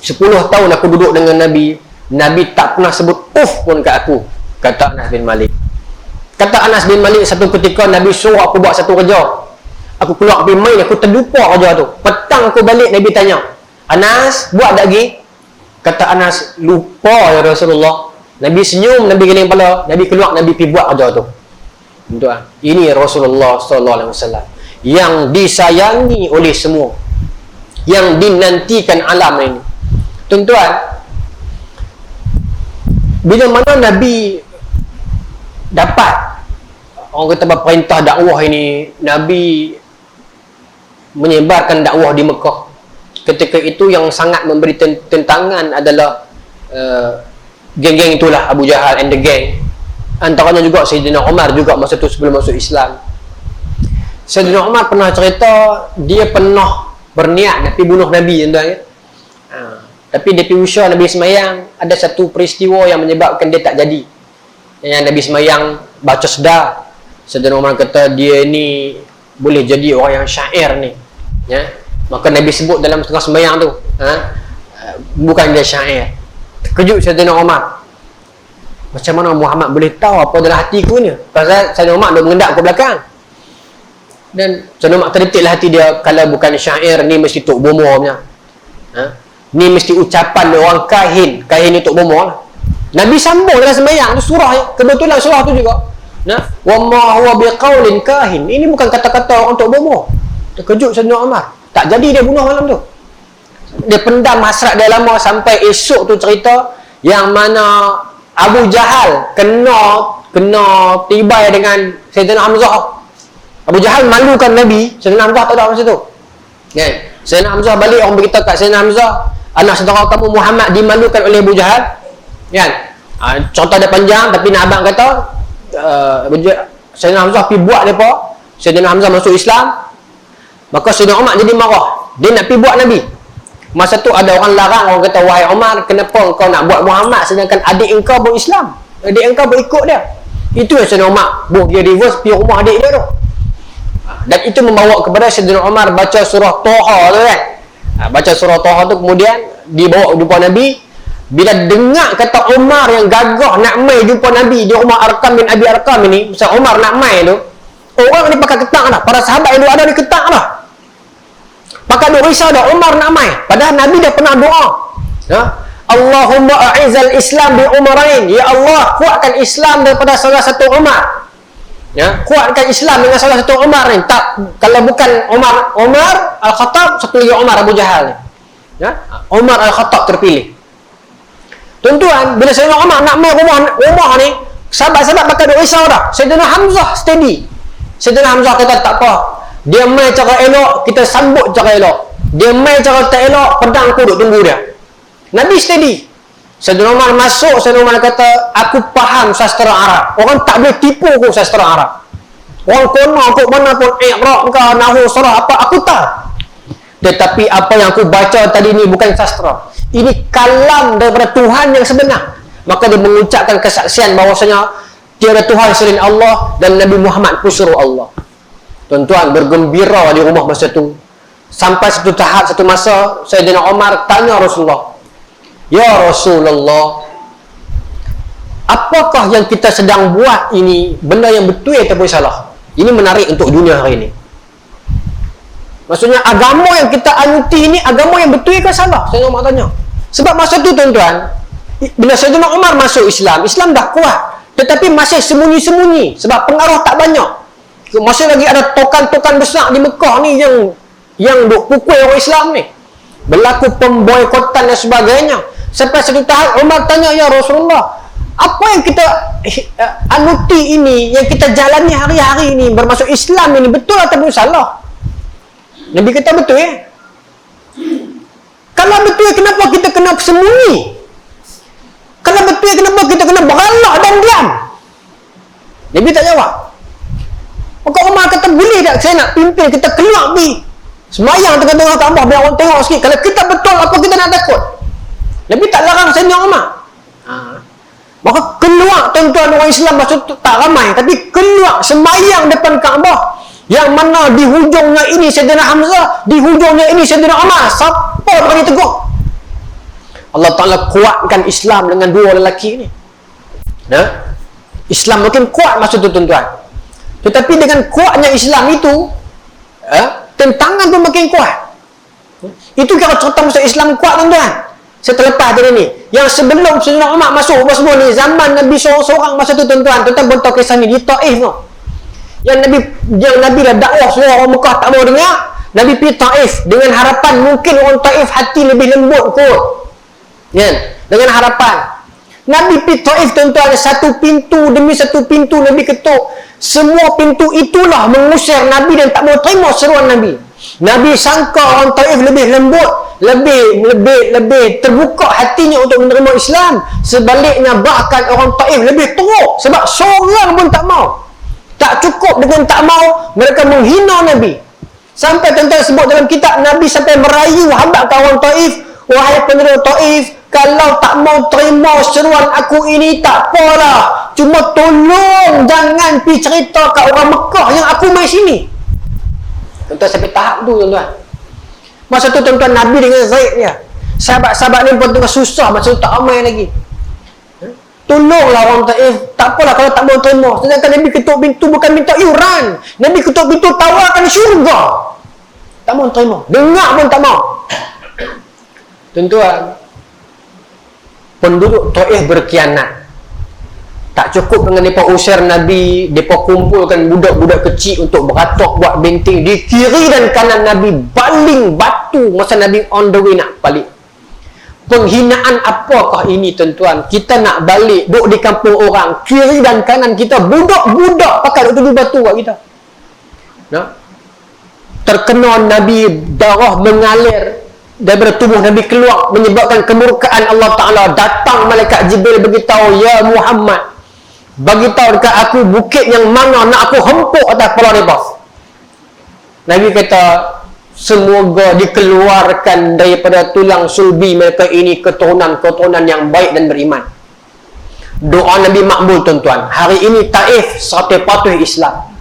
10 tahun aku duduk dengan Nabi, Nabi tak pernah sebut pun kat aku, kata Anas bin Malik. Kata Anas bin Malik, satu ketika Nabi suruh aku buat satu kerja, aku keluar pergi main, aku terlupa kerja tu. Petang aku balik, Nabi tanya, Anas, buat tak lagi? Kata Anas, lupa ya Rasulullah. Nabi senyum, Nabi geling kepala, Nabi keluar, Nabi pergi buat kerja tu. Tuan, ini Rasulullah SAW yang disayangi oleh semua, yang dinantikan alam ini. Tuan-tuan, bila mana Nabi dapat, orang kata perintah dakwah ini, Nabi menyebarkan dakwah di Mekah. Ketika itu yang sangat memberi tentangan adalah geng-geng itulah, Abu Jahal and the gang. Antaranya juga Sayyidina Umar juga masa tu sebelum masuk Islam. Sayyidina Umar pernah cerita dia pernah berniat nak pergi bunuh Nabi, tuan-tuan ya. Tapi dia pergi usaha Nabi semayang, ada satu peristiwa yang menyebabkan dia tak jadi. Yang Nabi semayang baca sedar. Sayyidina Umar kata dia ni boleh jadi orang yang syair ni, ya. Maka Nabi sebut dalam tengah semayang tu, bukan dia syair. Terkejut Sayyidina Umar, macam mana Muhammad boleh tahu apa dalam hatiku ni? Pasal Sayyidina Umar duk mengendap ke belakang. Dan Sayyidina Umar terdetik lah hati dia, kalau bukan syair ni mesti Tok Bomo punya. Ni mesti ucapan orang kahin. Kahin ni Tok Bomo lah. Nabi sambung dalam sembahyang tu surah, kebetulan surah tu juga. Wa ma huwa biqaulin kahin. Ini bukan kata-kata orang Tok Bomo. Terkejut Sayyidina Umar. Tak jadi dia bunuh malam tu. Dia pendam hasrat dia lama sampai esok tu cerita yang mana Abu Jahal kena tibai dengan Sayyidina Hamzah. Abu Jahal malukan Nabi, Sayyidina Hamzah tak ada masa tu. Kan? Sayyidina Hamzah balik, orang beritahu kat Sayyidina Hamzah, anak saudara kamu Muhammad dimalukan oleh Abu Jahal. Kan? Cerita dia panjang, tapi nak abang kata Sayyidina Hamzah pergi buat depa. Sayyidina Hamzah masuk Islam. Maka Sayyidina Umar jadi marah. Dia nak pergi buat Nabi. Masa tu ada orang larang, orang kata, wahai Umar, kenapa engkau nak buat Muhammad sedangkan adik engkau berislam? Adik engkau berikut dia. Itu yang Sayyidina Umar dia reverse pergi rumah adik dia tu. Dan itu membawa kepada Sayyidina Umar baca surah Taha tu kan. Baca surah Taha tu, kemudian dibawa jumpa Nabi. Bila dengar kata Umar yang gagah nak mai jumpa Nabi di rumah Arkam bin Abi Arkam ini, misal Umar nak mai tu, orang ni pakai ketak dah. Para sahabat yang ada ni ketak dah. Maka dia risau dah Umar nak mai. Padahal Nabi dah pernah doa. Allahumma a'izal Islam bi Umarain. Ya Allah, kuatkan Islam daripada salah satu Umar. Ya, kuatkan Islam dengan salah satu Umar ni. Tak, kalau bukan Umar Al-Khattab, satu lagi Umar Abu Jahal ni. Ya, Umar Al-Khattab terpilih. Tuan-tuan, bila Sayyidina Umar nak mai rumah ni, sahabat-sahabat bakal dia risau dah. Sayyidina Hamzah steady. Sayyidina Hamzah kata tak apa. Dia mai cara elok, kita sambut cara elok. Dia mai cara tak elok, pedang aku duk tunggu dia. Nabi steady. Sayyidina Umar masuk, Sayyidina Umar kata, aku faham sastra Arab. Orang tak boleh tipu aku sastra Arab. Orang kono aku mana pun i'rab ke nahwu sarah apa aku tahu. Tetapi apa yang aku baca tadi ni bukan sastra. Ini kalam daripada Tuhan yang sebenar. Maka dia mengucapkan kesaksian bahawasanya tiada Tuhan selain Allah dan Nabi Muhammad pusur Allah. Tuan-tuan bergembira di rumah masa tu. Sampai satu tahap, satu masa Sayyidina Umar tanya Rasulullah, ya Rasulullah, apakah yang kita sedang buat ini benda yang betul ataupun salah? Ini menarik untuk dunia hari ini. Maksudnya agama yang kita anuti ini agama yang betul ke salah? Sayyidina Umar tanya. Sebab masa tu tuan-tuan, bila Sayyidina Umar masuk Islam, Islam dah kuat, tetapi masih sembunyi-sembunyi sebab pengaruh tak banyak. Masih lagi ada tokan-tokan besar di Mekah ni yang duk pukul orang Islam ni. Berlaku pemboikotan dan sebagainya. Sampai satu tahap Umar tanya, ya Rasulullah, apa yang kita anuti ini, yang kita jalani hari-hari ini bermasuk Islam ini betul ataupun salah? Nabi kata betul ya. Kalau betul, kenapa kita kena sembunyi? Kalau betul, kenapa kita kena beralak dan diam? Nabi tak jawab. Maka Umar kata, boleh tak saya nak pimpin kita keluar pergi semayang tengah-tengah Kaabah biar orang tengok sikit. Kalau kita betul, apa kita nak takut? Nabi tak larang Sayyidina Umar. Maka keluar tuan-tuan orang Islam, maksud tak ramai, tapi keluar semayang depan Kaabah. Yang mana di hujungnya ini Sayyidina Hamzah, di hujungnya ini Sayyidina Umar. Siapa berani tegur? Allah Ta'ala kuatkan Islam dengan dua lelaki ini. Islam makin kuat masa tu tuan-tuan. Tetapi dengan kuatnya Islam itu, tentangan pun makin kuat. Itu kalau cerita masa Islam kuat tuan-tuan. Seterlepas tadi ni, yang sebelum Sayyidina Umar masuk semua ni, zaman Nabi seorang-seorang masa tu tuan-tuan beritahu kisah ni di Taif tu. Yang Nabi dah dakwah semua orang Mekah tak mau dengar. Nabi pergi Taif dengan harapan mungkin orang Taif hati lebih lembut kot. Dengan harapan. Nabi pergi Taif tuan-tuan, satu pintu demi satu pintu Nabi ketuk. Semua pintu itulah mengusir Nabi dan tak mau terima seruan Nabi. Nabi sangka orang Taif lebih lembut, lebih terbuka hatinya untuk menerima Islam. Sebaliknya bahkan orang Taif lebih teruk sebab seorang pun tak mau. Tak cukup dengan tak mau, mereka menghina Nabi. Sampai tuan-tuan sebut dalam kitab, Nabi sampai merayu hadap kawan Taif, wahai penduduk Taif, kalau tak mau terima seruan aku ini tak apalah, cuma tolong jangan pergi cerita kat orang Mekah yang aku mai sini. Tuan-tuan sampai tahap tu tuan-tuan. Masa tu tuan-tuan Nabi dengan Zaid dia, sahabat-sahabat ni pun tengah susah, masa tu tak ramai lagi. Tolonglah orang Taif, tak apalah kalau tak mau terima. Sedangkan Nabi ketuk pintu bukan minta iuran, Nabi ketuk pintu tawarkan syurga. Tak mau terima, dengar pun tak mau. Tuan-tuan, penduduk Taif berkhianat. Tak cukup dengan mereka usir Nabi, mereka kumpulkan budak-budak kecil untuk beratok buat benteng. Di kiri dan kanan Nabi baling batu masa Nabi on the way nak balik. Penghinaan apakah ini tuan-tuan? Kita nak balik, duduk di kampung orang, kiri dan kanan kita budak-budak pakai duduk batu kat kita. Terkena Nabi, darah mengalir daripada tubuh Nabi keluar, menyebabkan kemurkaan Allah Ta'ala. Datang malaikat Jibril beritahu, ya Muhammad, bagitahu dekat aku bukit yang mana nak aku hempuk atas kepala mereka. Nabi kata, semoga dikeluarkan daripada tulang sulbi mereka ini keturunan-keturunan yang baik dan beriman. Doa Nabi makbul tuan-tuan. Hari ini Taif satu patuh Islam.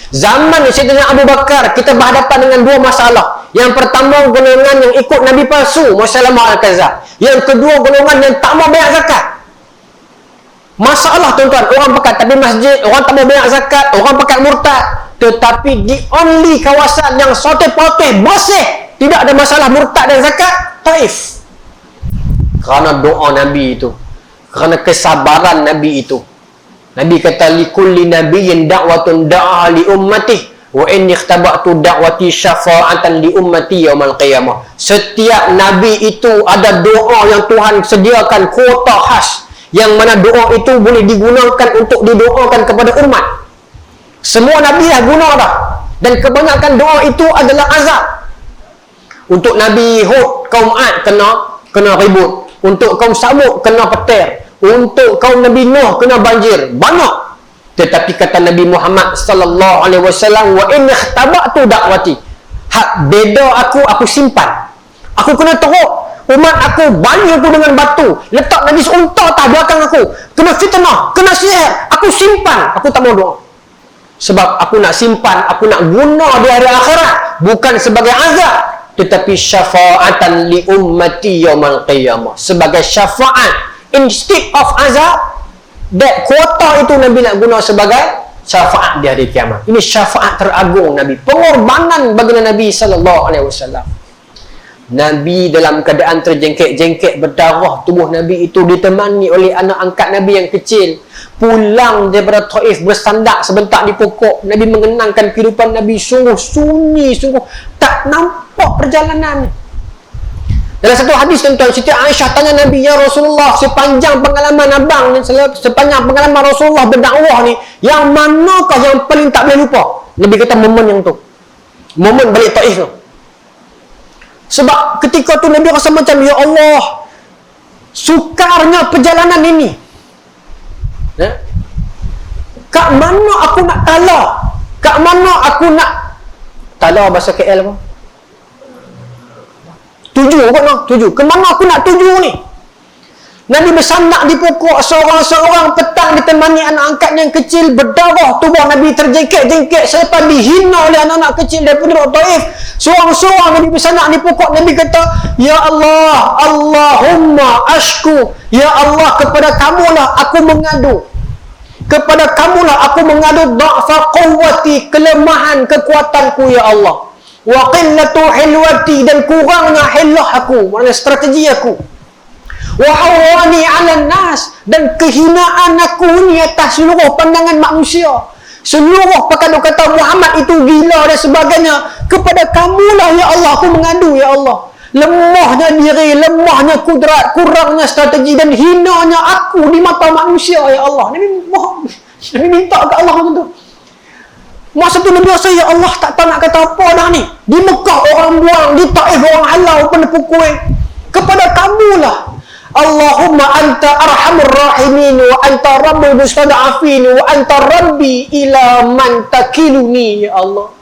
Zaman Sayyidina Abu Bakar, kita berhadapan dengan dua masalah. Yang pertama, golongan yang ikut Nabi palsu, Musailamah Al-Kadzdzab. Yang kedua, golongan yang tak mau bayar zakat. Masalah tuan-tuan, orang pekat tapi masjid, orang tak mau bayar zakat, orang pekat murtad. Tetapi di only kawasan yang soteh-poteh, bersih, tidak ada masalah murtad dan zakat, Taif. Kerana doa Nabi itu, kerana kesabaran Nabi itu. Nabi kata, likulli nabiyyin da'watun da'a li ummati wa inni ikhtaba'tu da'wati syafa'atan li ummati yaumal qiyamah. Setiap Nabi itu ada doa yang Tuhan sediakan kuota khas, yang mana doa itu boleh digunakan untuk didoakan kepada umat. Semua Nabi dah guna dah. Dan kebanyakan doa itu adalah azab. Untuk Nabi Hud, kaum Ad kena ribut. Untuk kaum Samud kena petir. Untuk kaum Nabi Nuh kena banjir. Banyak. Tetapi kata Nabi Muhammad sallallahu alaihi wasallam, wa in ikhtaba'tu da'wati. Hak beda aku simpan. Aku kena teruk. Umat aku banyak aku dengan batu. Letak Nabi seunta atas belakang aku. Kena fitnah, kena sihir. Aku simpan. Aku tak mau doa. Sebab aku nak simpan, aku nak guna di hari akhirat. Bukan sebagai azab, tetapi syafa'atan li ummati yaumal qiyamah. Sebagai syafaat. Instead of azab, that kuota itu Nabi nak guna sebagai syafaat di hari kiamat. Ini syafaat teragung Nabi. Pengorbanan baginda Nabi sallallahu alaihi wasallam. Nabi dalam keadaan terjengkek-jengkek berdarah, tubuh Nabi itu ditemani oleh anak angkat Nabi yang kecil. Pulang daripada Taif bersandar sebentar di pokok. Nabi mengenangkan kehidupan Nabi, sungguh sunyi, sungguh tak nampak perjalanan. Dalam satu hadis tuan-tuan, Siti Aisyah tanya Nabi, ya Rasulullah, sepanjang pengalaman abang ni, sepanjang pengalaman Rasulullah berdakwah ni, yang manakah yang paling tak boleh lupa? Nabi kata momen yang tu, momen balik Taif tu. Sebab ketika tu Nabi rasa macam, ya Allah, sukarnya perjalanan ini. Kat mana aku nak tala? Kat mana aku nak tala bahasa KL apa? Tuju kot lah, tuju. Ke mana aku nak tuju ni? Nabi bersanak di pokok seorang-seorang, petang ditemani anak angkatnya yang kecil, berdarah tubuh Nabi terjengkit-jengkit selepas dihina oleh anak-anak kecil dari penduduk Taif. Seorang-seorang Nabi bersanak di pokok. Nabi kata, ya Allah, Allahumma ashku, ya Allah, kepada kamulah aku mengadu, kepada kamulah aku mengadu dha'fa quwwati, kelemahan kekuatanku ya Allah, wa qillatu hilwati, dan kurangnya hilah aku, maknanya strategi aku, wa hawani 'alan nas, dan kehinaan aku ni atas seluruh pandangan manusia. Seluruh pakai kata Muhammad itu gila dan sebagainya. Kepada kamulah ya Allah aku mengadu ya Allah. Lemahnya diri, lemahnya kudrat, kurangnya strategi dan hinanya aku di mata manusia ya Allah. Nabi minta ke Allah macam tu. Masa tu Nabi rasa, ya Allah, tak tahu nak kata apa dah ni. Di Mekah orang buang, di Taif orang halau pada pukul. Kepada kamulah Allahumma anta arhamur rahimin wa anta rabbul mustada'afin wa anta rabbi ila man takiluni ya Allah.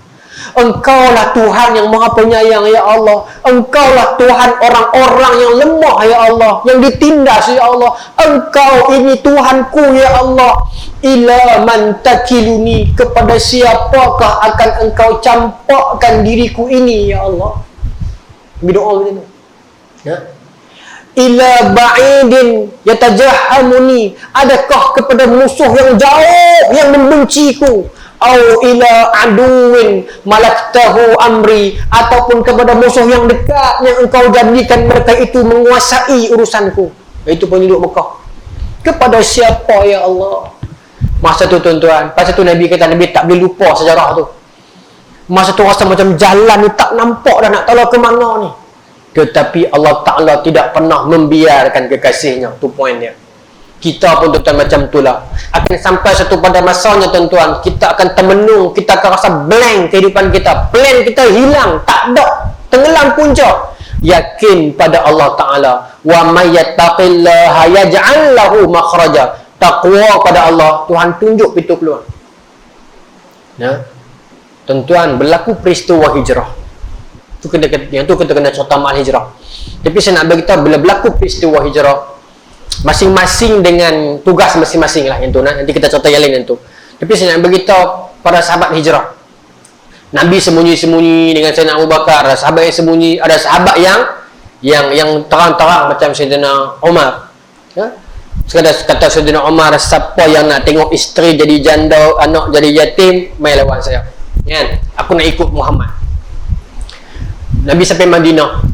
Engkaulah Tuhan yang maha penyayang ya Allah. Engkaulah Tuhan orang-orang yang lemah ya Allah, yang ditindas ya Allah. Engkau ini Tuhanku ya Allah. Ila man takiluni, kepada siapakah akan engkau campakkan diriku ini ya Allah. Berdoa macam tu. Ya. Ila ba'idin yatajahamuni, adakah kepada musuh yang jauh yang membenciku, au ila aduwin malaktahu amri, ataupun kepada musuh yang dekat yang engkau jadikan mereka itu menguasai urusanku, iaitu penduduk Mekah. Kepada siapa ya Allah? Masa tu tuan-tuan, masa tu Nabi kata Nabi tak boleh lupa sejarah tu. Masa tu rasa macam jalan ni tak nampak dah nak tahu ke mana ni. Tetapi Allah Ta'ala tidak pernah membiarkan kekasihnya. Tu poin dia. Kita pun tuan-tuan macam itulah. Akan sampai satu pada masanya tuan-tuan, kita akan termenung, kita akan rasa blank kehidupan kita. Plan kita hilang, tak ada, tenggelam punca. Yakin pada Allah Ta'ala. Wa may yattaqillaha yaj'al lahu makhraja. Taqwa pada Allah, Tuhan tunjuk pintu keluar. Ya. Tuan-tuan, berlaku peristiwa hijrah. Yang tu kita kena cerita mal hijrah. Tapi saya nak beritahu, bila berlaku peristiwa hijrah, masing-masing dengan tugas masing-masing lah yang tu. Nanti kita cerita yang lain yang tu. Tapi saya nak beritahu para sahabat hijrah. Nabi sembunyi-sembunyi dengan Sayyidina Abu Bakar. Ada sahabat yang sembunyi, ada sahabat yang terang-terang macam Sayyidina Umar. Ya? Sekadar kata Sayyidina Umar, siapa yang nak tengok isteri jadi janda, anak jadi yatim, mai lawan saya. Kan? Aku nak ikut Muhammad. Nabi sampai Madinah.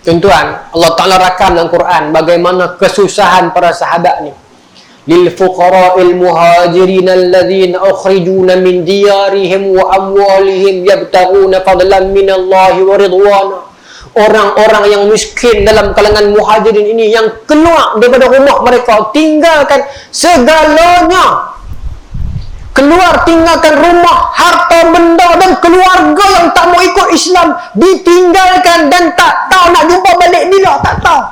Tuan-tuan, Allah Ta'ala rakam dalam Quran bagaimana kesusahan para sahabat ni. Lil fuqara'il muhajirin alladhina ukhrijuna min diyarihim wa amwalihim yabtaghuna fadlan minallahi wa ridwana. Orang-orang yang miskin dalam kalangan muhajirin ini yang keluar daripada rumah mereka, tinggalkan segalanya. Keluar tinggalkan rumah, harta benda dan keluarga yang tak mau ikut Islam, ditinggalkan dan tak tahu nak jumpa balik bila, tak tahu.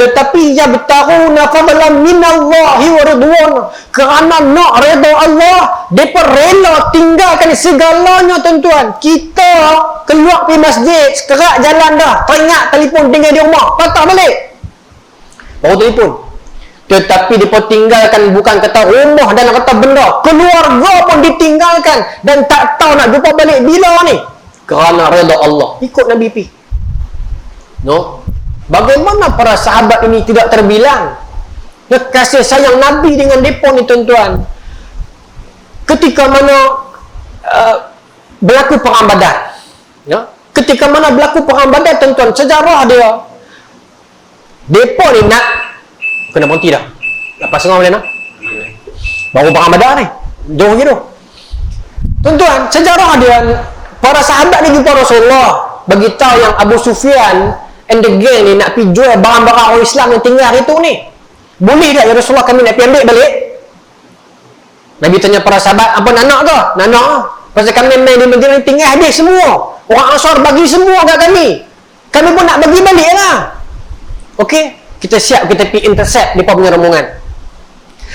Tetapi yabtaghuna fadlan minallahi wa ridwana, kerana nak redha Allah, depa rela tinggalkan segalanya tuan-tuan. Kita keluar pergi masjid, sekerak jalan dah, teringat telefon tinggal di rumah, patah balik. Baru telefon. Tetapi mereka tinggalkan bukan kata rumah dan kata benda, keluarga pun ditinggalkan dan tak tahu nak jumpa balik bila ni. Kerana redha Allah. Ikut Nabi pi. No? Bagaimana para sahabat ini tidak terbilang? Kasih sayang Nabi dengan mereka ni tuan-tuan. Ketika mana berlaku perang Badar. Ya? Ketika mana berlaku perang Badar tuan-tuan, sejarah dia. Mereka ni nak kena berhenti dah. Lepas setengah boleh nak? Baru perang Badar ni. Jauh gitu. Tuan-tuan, sejarah dia, para sahabat ni jumpa Rasulullah. Beritahu yang Abu Sufyan and the gang ni nak pergi jual barang-barang orang Islam yang tinggal itu ni. Boleh tak ya Rasulullah, kami nak pergi ambil balik? Nabi tanya para sahabat, apa nak ke? Nak. Pasal kami main di Madinah tinggal habis semua. Orang Ansar bagi semua kat kami. Kami pun nak bagi balik lah. Okey? Kita siap, kita pergi intercept mereka punya rombongan.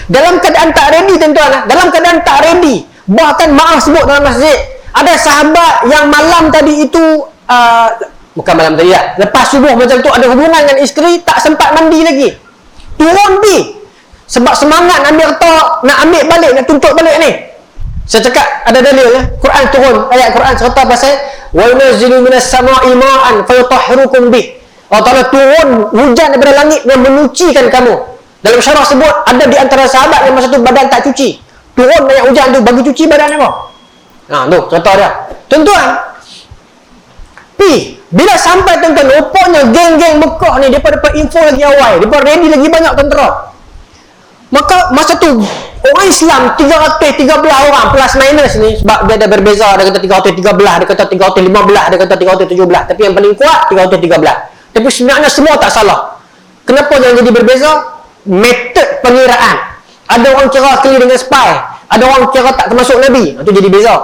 Dalam keadaan tak ready tuan-tuan, dalam keadaan tak ready. Bahkan maaf sebut dalam masjid, ada sahabat yang malam tadi itu bukan malam tadi lah, lepas subuh macam tu ada hubungan dengan isteri, tak sempat mandi lagi. turun pi. Sebab semangat Nabi kata nak ambil balik, nak tuntut balik ni. Saya cakap ada dalil ya. Quran turun, ayat Quran cerita pasal wa yunazzilu minas sama'i ma'an fayutahhirukum bih. Allah Ta'ala turun hujan daripada langit yang menyucikan kamu. Dalam syarah sebut ada di antara sahabat yang masa tu badan tak cuci. Turun banyak hujan tu bagi cuci badan apa? Tu contoh dia. Tuan-tuan, bila sampai tuan-tuan, rupanya geng-geng Mekah ni depa dapat info lagi awal, depa ready lagi banyak tentera. Maka masa tu orang Islam 313 orang plus minus ni, sebab dia ada berbeza, ada kata 313, ada kata 315, ada kata 317, tapi yang paling kuat 313. Tapi sebenarnya semua tak salah. Kenapa yang jadi berbeza? Metod pengiraan. Ada orang kira keli dengan spy, ada orang kira tak termasuk Nabi. Itu jadi beza.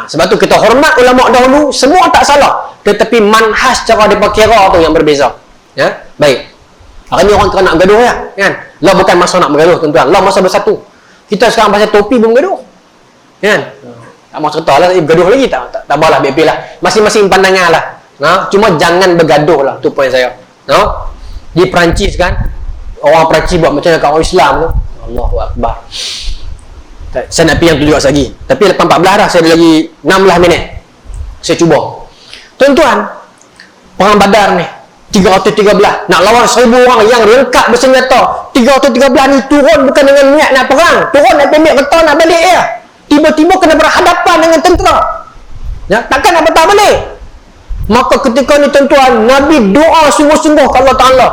Sebab tu kita hormat ulama dahulu, semua tak salah. Tetapi manhaj cara mereka kira tu yang berbeza. Baik. Hari ni orang kira nak bergaduh ya, kan? Lah bukan masa nak bergaduh tuan-tuan. Lah masa bersatu. Kita sekarang pasal topi pun bergaduh. Kan? Tak mau cerita lah, bergaduh lagi tak apalah, biar lah. Masing-masing pandangan lah. Cuma jangan bergaduh lah, tu poin saya. Di Perancis kan, orang Perancis buat macam kat orang Islam tu. Allahu Akbar. Saya nak pergi yang 17 lagi. Tapi lepas 14 dah, saya ada lagi 16 minit. Saya cuba. Tuan-tuan, perang Badar ni 313 nak lawan 1000 orang yang lengkap bersenjata. 313 ni turun bukan dengan niat nak perang, turun nak ambil getah nak balik ya. Tiba-tiba kena berhadapan dengan tentera. Takkan nak patah balik. Maka ketika ni tuan-tuan, Nabi doa sungguh-sungguh ke Allah Ta'ala.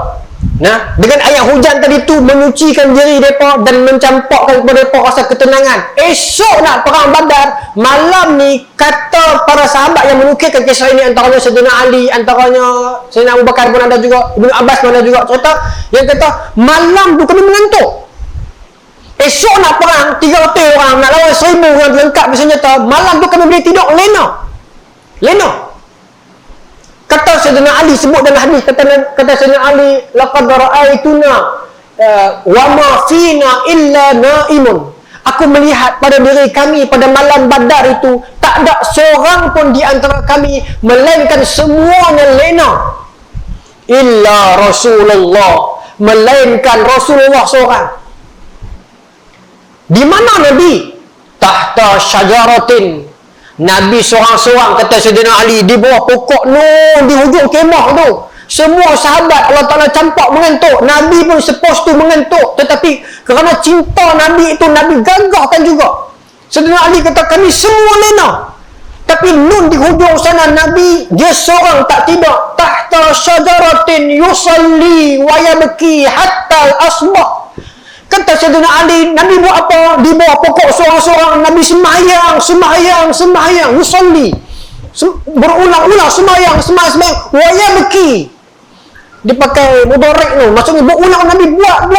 Dengan ayat hujan tadi tu menyucikan diri mereka dan mencampakkan kepada mereka rasa ketenangan. Esok nak perang Badar, malam ni kata para sahabat yang menukilkan kisah ini, antaranya Sayyidina Ali, antaranya Sayyidina Abu Bakar pun ada juga, Ibnu Abbas pun ada juga cerita yang kata malam tu kami mengantuk. Esok nak perang 300 orang, nak lawan 1000 orang lengkap bersenjata, malam tu kami boleh tidur lena. Kata Sayyidina Ali, sebut dalam hadis, kata Sayyidina Ali, laqad ra'aituna wa ma fina illa naimun. Aku melihat pada diri kami pada malam Badar itu tak ada seorang pun di antara kami melainkan semuanya lena. Illa Rasulullah, melainkan Rasulullah seorang. Di mana Nabi? Tahta syajaratin. Nabi seorang-seorang, kata Sayyidina Ali, di bawah pokok nur di hujung kemah tu. Semua sahabat Allah Ta'ala campak mengantuk. Nabi pun supposed to mengantuk, tetapi kerana cinta Nabi itu, Nabi gagahkan juga. Sayyidina Ali kata kami semua lena. Tapi nun di hujung sana, Nabi dia seorang tak tidur. Tahta syajaratin yusalli wa yabki hatta al-asbah. Kata Sayyidina Ali, Nabi buat apa? Di bawah pokok seorang-seorang, Nabi sembahyang, usolli. Berulang-ulang sembahyang. Wa yabki. Dipakai mudhari' tu, maksudnya berulang Nabi buat.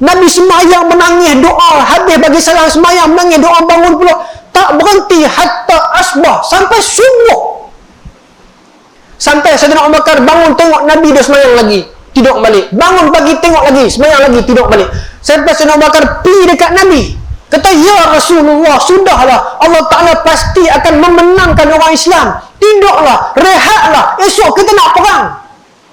Nabi sembahyang, menangis, doa, habis bagi salam sembahyang, menangis, doa, bangun pula. Tak berhenti hatta asbah, sampai subuh. Sampai Sayyidina Abu Bakar bangun tengok Nabi dah sembahyang lagi, tidur balik. Bangun pagi tengok lagi, sembahyang lagi, tidur balik. Sampai Sayyidina Abu Bakar pergi dekat Nabi, kata, ya Rasulullah, sudahlah, Allah Ta'ala pasti akan memenangkan orang Islam. Tidurlah, rehatlah, esok kita nak perang.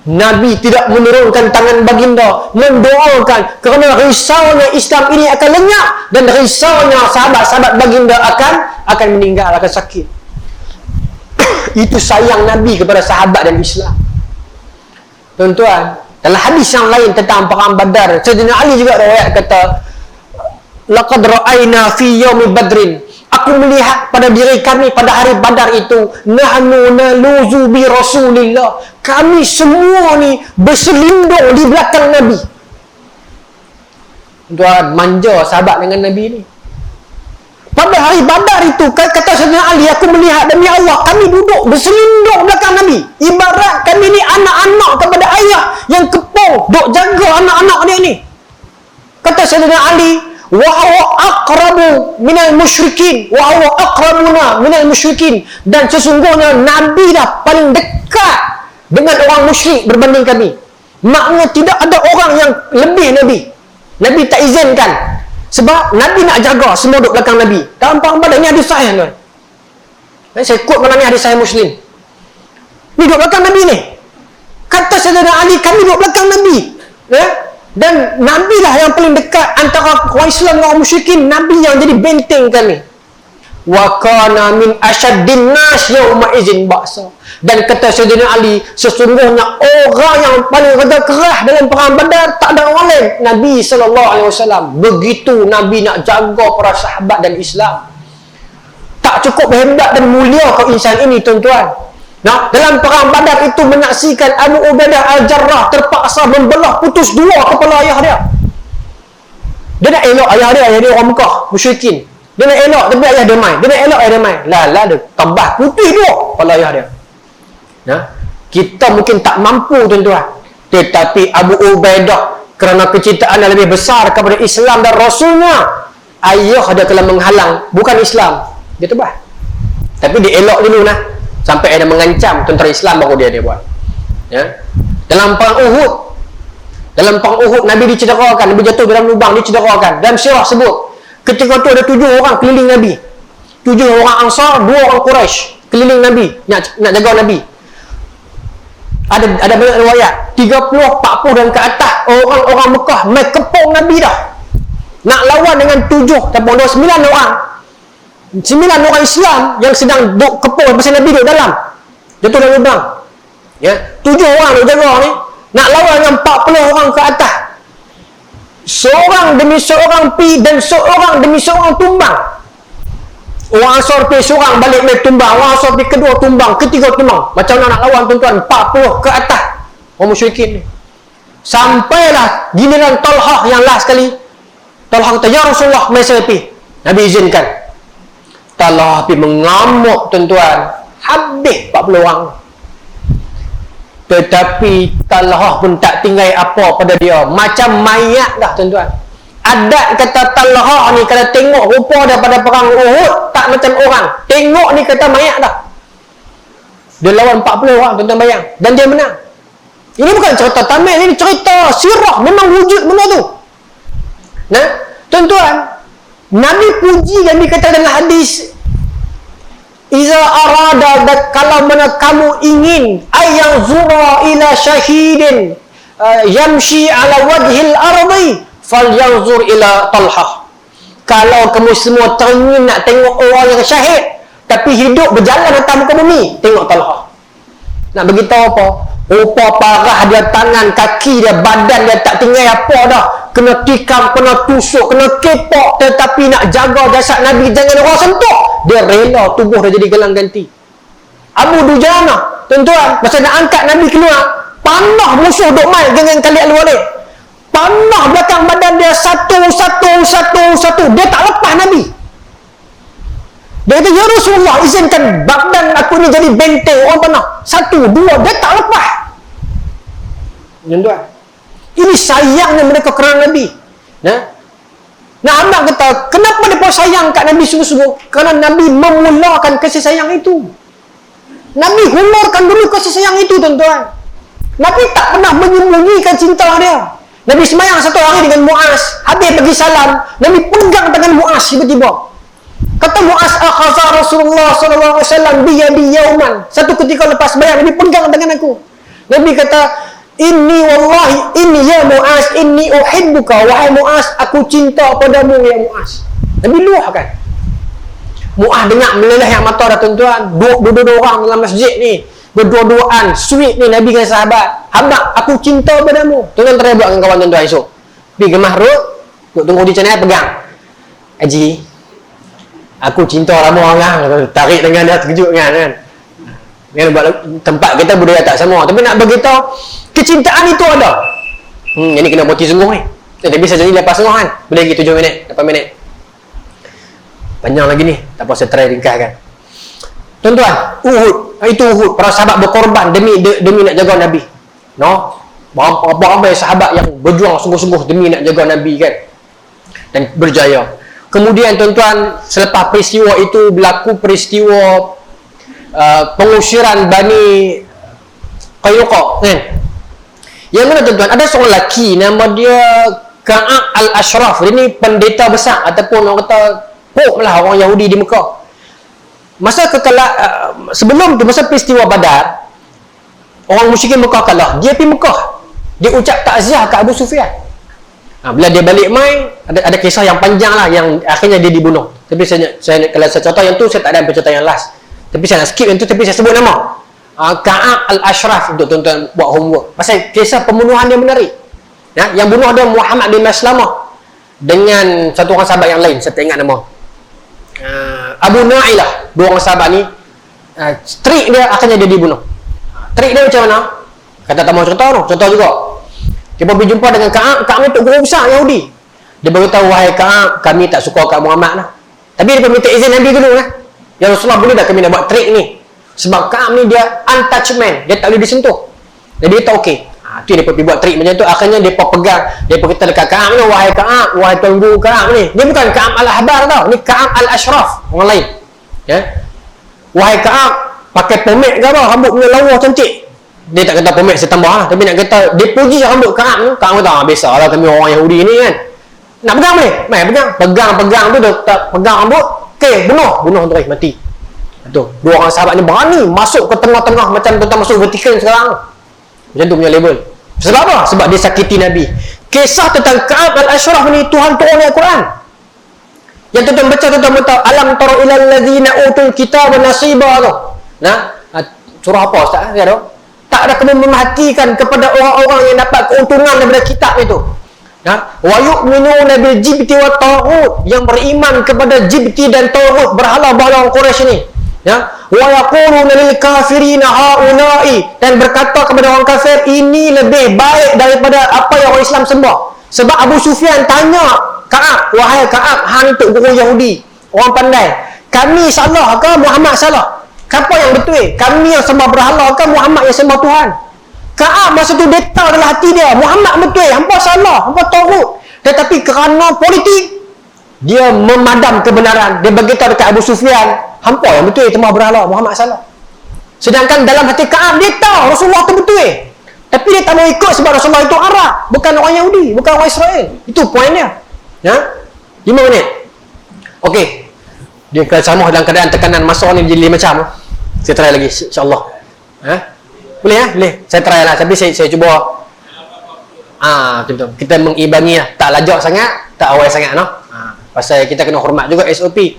Nabi tidak menurunkan tangan baginda, mendoakan kerana risaunya Islam ini akan lenyap dan risaunya sahabat-sahabat baginda akan meninggal, akan sakit. Itu sayang Nabi kepada sahabat dan Islam. Tuan-tuan, dalam hadis yang lain tentang perang Badar, Sayyidina Ali juga riwayat kata, laqad ra'ayna fi yaumi badrin, aku melihat pada diri kami pada hari Badar itu, nahnu naluzu bi Rasulillah, kami semua ni berselindung di belakang Nabi. Tuan, manja sahabat dengan Nabi ni. Pada hari Badar itu, kata Sayyidina Ali, aku melihat demi Allah, kami duduk berselindung belakang Nabi. Ibarat kami ni anak-anak kepada ayah yang kepung, duk jaga anak-anak dia ni. Kata Sayyidina Ali, wa huwa aqrabu minal musyrikin, wa huwa aqrabuna minal musyrikin, dan sesungguhnya Nabi dah paling dekat dengan orang musyrik berbanding kami. Maknanya tidak ada orang yang lebih Nabi. Nabi tak izinkan. Sebab Nabi nak jaga semua duduk belakang Nabi. Dalam perang Badar ni hadis sahih tuan. Saya quote malam ni hadis sahih Muslim. Ni duduk belakang Nabi ni. Kata Sayyidina Ali, kami duduk belakang Nabi. Dan Nabi lah yang paling dekat antara orang Islam dengan orang musyrikin. Nabi yang jadi benteng kami. Wa kana min asyaddin nas yauma izin ba'sa. Dan kata Sayyidina Ali, sesungguhnya orang yang paling rada keras dalam perang Badar tak ada orang lain, Nabi SAW. Begitu Nabi nak jaga para sahabat dan Islam. Tak cukup hebat dan mulia kau insan ini, tuan-tuan. Nah, dalam perang Badar itu menyaksikan Abu Ubaidah Al-Jarrah terpaksa membelah putus dua kepala ayah dia. Dia nak elok ayah dia orang Mekah, musyrikin. Dia nak elok tapi ayah dia mai. Dia nak elok ayah dia mai. Lah dia tebah putih dua kepala ayah dia. Nah, kita mungkin tak mampu, tuan-tuan. Tetapi Abu Ubaidah kerana kecintaan yang lebih besar kepada Islam dan Rasulnya, ayah dia telah menghalang, bukan Islam. Dia tebah. Tapi dia elok dulu nah. Sampai ada mengancam tentera Islam baru dia buat. Ya. Dalam perang Uhud Nabi dicederakan, Nabi jatuh dalam lubang, dicederakan. Dalam sirah sebut, ketika itu ada 7 orang keliling Nabi. 7 orang Ansar, 2 orang Quraisy keliling Nabi, nak jaga Nabi. Ada banyak riwayat, 30, 40 dan ke atas orang-orang Mekah mai kepung Nabi dah. Nak lawan dengan 7 ataupun 9 orang. 9 orang Islam yang sedang duk kepung pasal Nabi duduk dalam, jatuh dalam lubang. Ya, 7 orang duk jaga ni nak lawan dengan 40 orang ke atas. Seorang demi seorang pi dan seorang demi seorang tumbang. Orang Ansar pi seorang balik mai tumbang, orang Ansar pi kedua tumbang, ketiga tumbang. Macam mana nak lawan, tuan-tuan? 40 ke atas orang musyrikin ni. Sampailah giliran Talhah yang last sekali. Talhah kata, "Ya Rasulullah, mai saya pi." Nabi izinkan. Talhah pergi mengamuk, tuan-tuan. Habis 40 orang. Tetapi Talhah pun tak tinggal apa pada dia. Macam mayat dah, tuan-tuan. Adat kata Talhah ni kalau tengok rupa daripada perang Uhud, tak macam orang. Tengok ni kata mayat dah. Dia lawan 40 orang, tuan-tuan bayang. Dan dia menang. Ini bukan cerita tamil, ini cerita sirah. Memang wujud benda tu. Nah, tuan-tuan, Nabi puji, Nabi kata dalam hadis, "Iza arada," kalau mana kamu ingin, ayang zura ila syahidin yamshi ala wajhil ardi falyanzur ila Talhah. Kalau kamu semua teringin nak tengok orang yang syahid tapi hidup berjalan atas muka bumi, tengok Talhah. Nak beritahu apa? Rupa parah dia, tangan, kaki dia, badan dia tak tinggal apa dah. Kena tikam, kena tusuk, kena kepok. Tetapi nak jaga jasad Nabi jangan orang sentuh, dia rela tubuh dia jadi gelang ganti. Abu Dujana, tuan-tuan, masa nak angkat Nabi keluar, panah musuh duk main dengan Khalid Al-Walid. Panah belakang badan dia satu. Dia tak lepas Nabi. Dia kata, "Ya Rasulullah, izinkan badan aku ni jadi benteng orang panah. 1, 2, dia tak lepas." Tuan-tuan, ini sayangnya mereka kerana Nabi. Nah, abang kata, kenapa mereka sayang kat Nabi sungguh-sungguh? Kerana Nabi memulakan kasih sayang itu. Nabi hulurkan dulu kasih sayang itu, tuan-tuan. Nabi tak pernah menyembunyikan cinta dia. Nabi semayang satu hari dengan Muaz, habis bagi salam, Nabi pegang tangan Muaz tiba-tiba. Kata Muaz, "Akhadha Rasulullah SAW biyadi yauman." Satu ketika lepas bayar, Nabi pegang tangan aku. Nabi kata, "Inni wallahi, inni ya Muaz, inni uhibbuka." Wahai Muaz, aku cinta padamu ya Muaz. Nabi luahkan. Muaz dengar meleleh yang mata dah, tuan-tuan. Dua-dua orang dalam masjid ni, berdua-duaan, sweet ni Nabi dengan sahabat. "Habak, aku cinta padamu." Tuan-tuan try buat dengan kawan tuan-tuan esok. Pergi ke Mahruk, tunggu di channel, pegang. "Haji, aku cinta lama orang." Tarik dengan dia, terkejut kan. Dia buat tempat kita budaya tak sama, tapi nak beritahu kecintaan itu ada. Yang ni kena moti sungguh ni. Tapi bisa jadi lepas sungguh kan. Boleh lagi 7 minit, 8 minit. Panjang lagi ni. Tak apa, saya try ringkaskan. Tuan-tuan, Uhud. Itu Uhud. Para sahabat berkorban demi nak jaga Nabi. No? Ramai sahabat yang berjuang sungguh-sungguh demi nak jaga Nabi kan. Dan berjaya. Kemudian tuan-tuan, selepas peristiwa itu berlaku peristiwa pengusiran Bani Qaynuqa kan. Yang mana tuan-tuan, ada seorang lelaki nama dia Ka'ab Al-Ashraf. Dia ni pendeta besar ataupun orang kata Pop lah orang Yahudi di Mekah. Masa sebelum tu, masa peristiwa Badar, orang musyrikin Mekah kalah. Dia pergi Mekah, dia ucap takziah kat Abu Sufyan. Bila dia balik mai, ada kisah yang panjang lah yang akhirnya dia dibunuh. Tapi kalau saya contoh yang tu, saya tak ada ambil contoh yang last. Tapi saya nak skip yang tu, tapi saya sebut nama. Ka'ab al-Ashraf untuk tuan-tuan buat homework. Pasal kisah pembunuhan dia menarik. Ya, yang bunuh dia Muhammad bin Maslamah dengan satu orang sahabat yang lain, saya tak ingat nama. Abu Na'ilah, dua orang sahabat ni, trik dia akhirnya dia dibunuh. Trik dia macam mana? Kata tak mau cerita tu, contoh juga. Dia pergi jumpa dengan Ka'ab ni tok guru besar Yahudi. Dia beritahu, wahai Ka'ab, kami tak suka kat Muhammad lah. Tapi dia minta izin Nabi dulu lah. Ya Rasulullah, boleh tak kami nak buat trik ni? Sebab Ka'ab ni dia untouched man, dia tak boleh disentuh. Jadi dia tak okey. Tu dia pergi buat trik macam tu. Akhirnya dia pegang, dia kata dekat Ka'ab ni, wahai Ka'ab, wahai tuan guru Ka'ab ni. Dia bukan Ka'ab al-Ahbar tau, ni Ka'ab al-Ashraf, orang lain. Ya. Wahai Ka'ab, pakai pomade ke apa? Rambut punya lawa cantik. Dia tak kata pomade saya tambah lah, tapi nak kata dia puji rambut Ka'ab ni. Ka'ab kata, biasalah kami orang Yahudi ni kan. Nak pegang boleh? Mai pegang tu dia tak pegang rambut. Okey, bunuh terus mati. Tu, dua orang sahabat ni berani masuk ke tengah-tengah macam tuan masuk vertikal sekarang. Macam tu punya level. Sebab apa? Sebab dia sakiti Nabi. Kisah tentang Ka'ab al-Ashraf ni Tuhan turun ayat Quran. Yang tuan baca, tuan tahu alam tara ilal ladzina utul kitaba nasiba tu. Nah, surah apa Ustaz? Ya tu. Tak ada kamu memerhatikan kepada orang-orang yang dapat keuntungan daripada kitab itu. Wa yu'minuna bil jibti wa taghut, yang beriman kepada jibti dan taghut, berhala-berhala orang Quraisy ni. Ya, wa yaquluna lil kafirina haula'i, dan berkata kepada orang kafir, ini lebih baik daripada apa yang orang Islam sembah. Sebab Abu Sufyan tanya Ka'ab, wahai Ka'ab, hang tu guru Yahudi, orang pandai, kami salah ke Muhammad salah? Siapa yang betul? Kami yang sembah berhala ke Muhammad yang sembah Tuhan? Ka'ab masa tu dia tahu dalam hati dia, Muhammad betul, hampa salah, hampa taghut. Tetapi kerana politik, dia memadam kebenaran. Dia beritahu dekat Abu Sufyan, hampa yang betul sembah berhala, Muhammad salah. Sedangkan dalam hati Ka'ab dia tahu Rasulullah tu betul. Tapi dia tak mau ikut sebab Rasulullah itu Arab, bukan orang Yahudi, bukan orang Israel. Itu poin dia. Ya? 5 minit. Okey. Dia kalau sama dalam keadaan tekanan masa ni jadi macam. Saya try lagi insya-Allah. Boleh ya? Boleh. Saya try lah, tapi saya cuba betul. Kita mengimbangi lah. Tak lajak sangat, tak awal sangat pasal kita kena hormat juga SOP.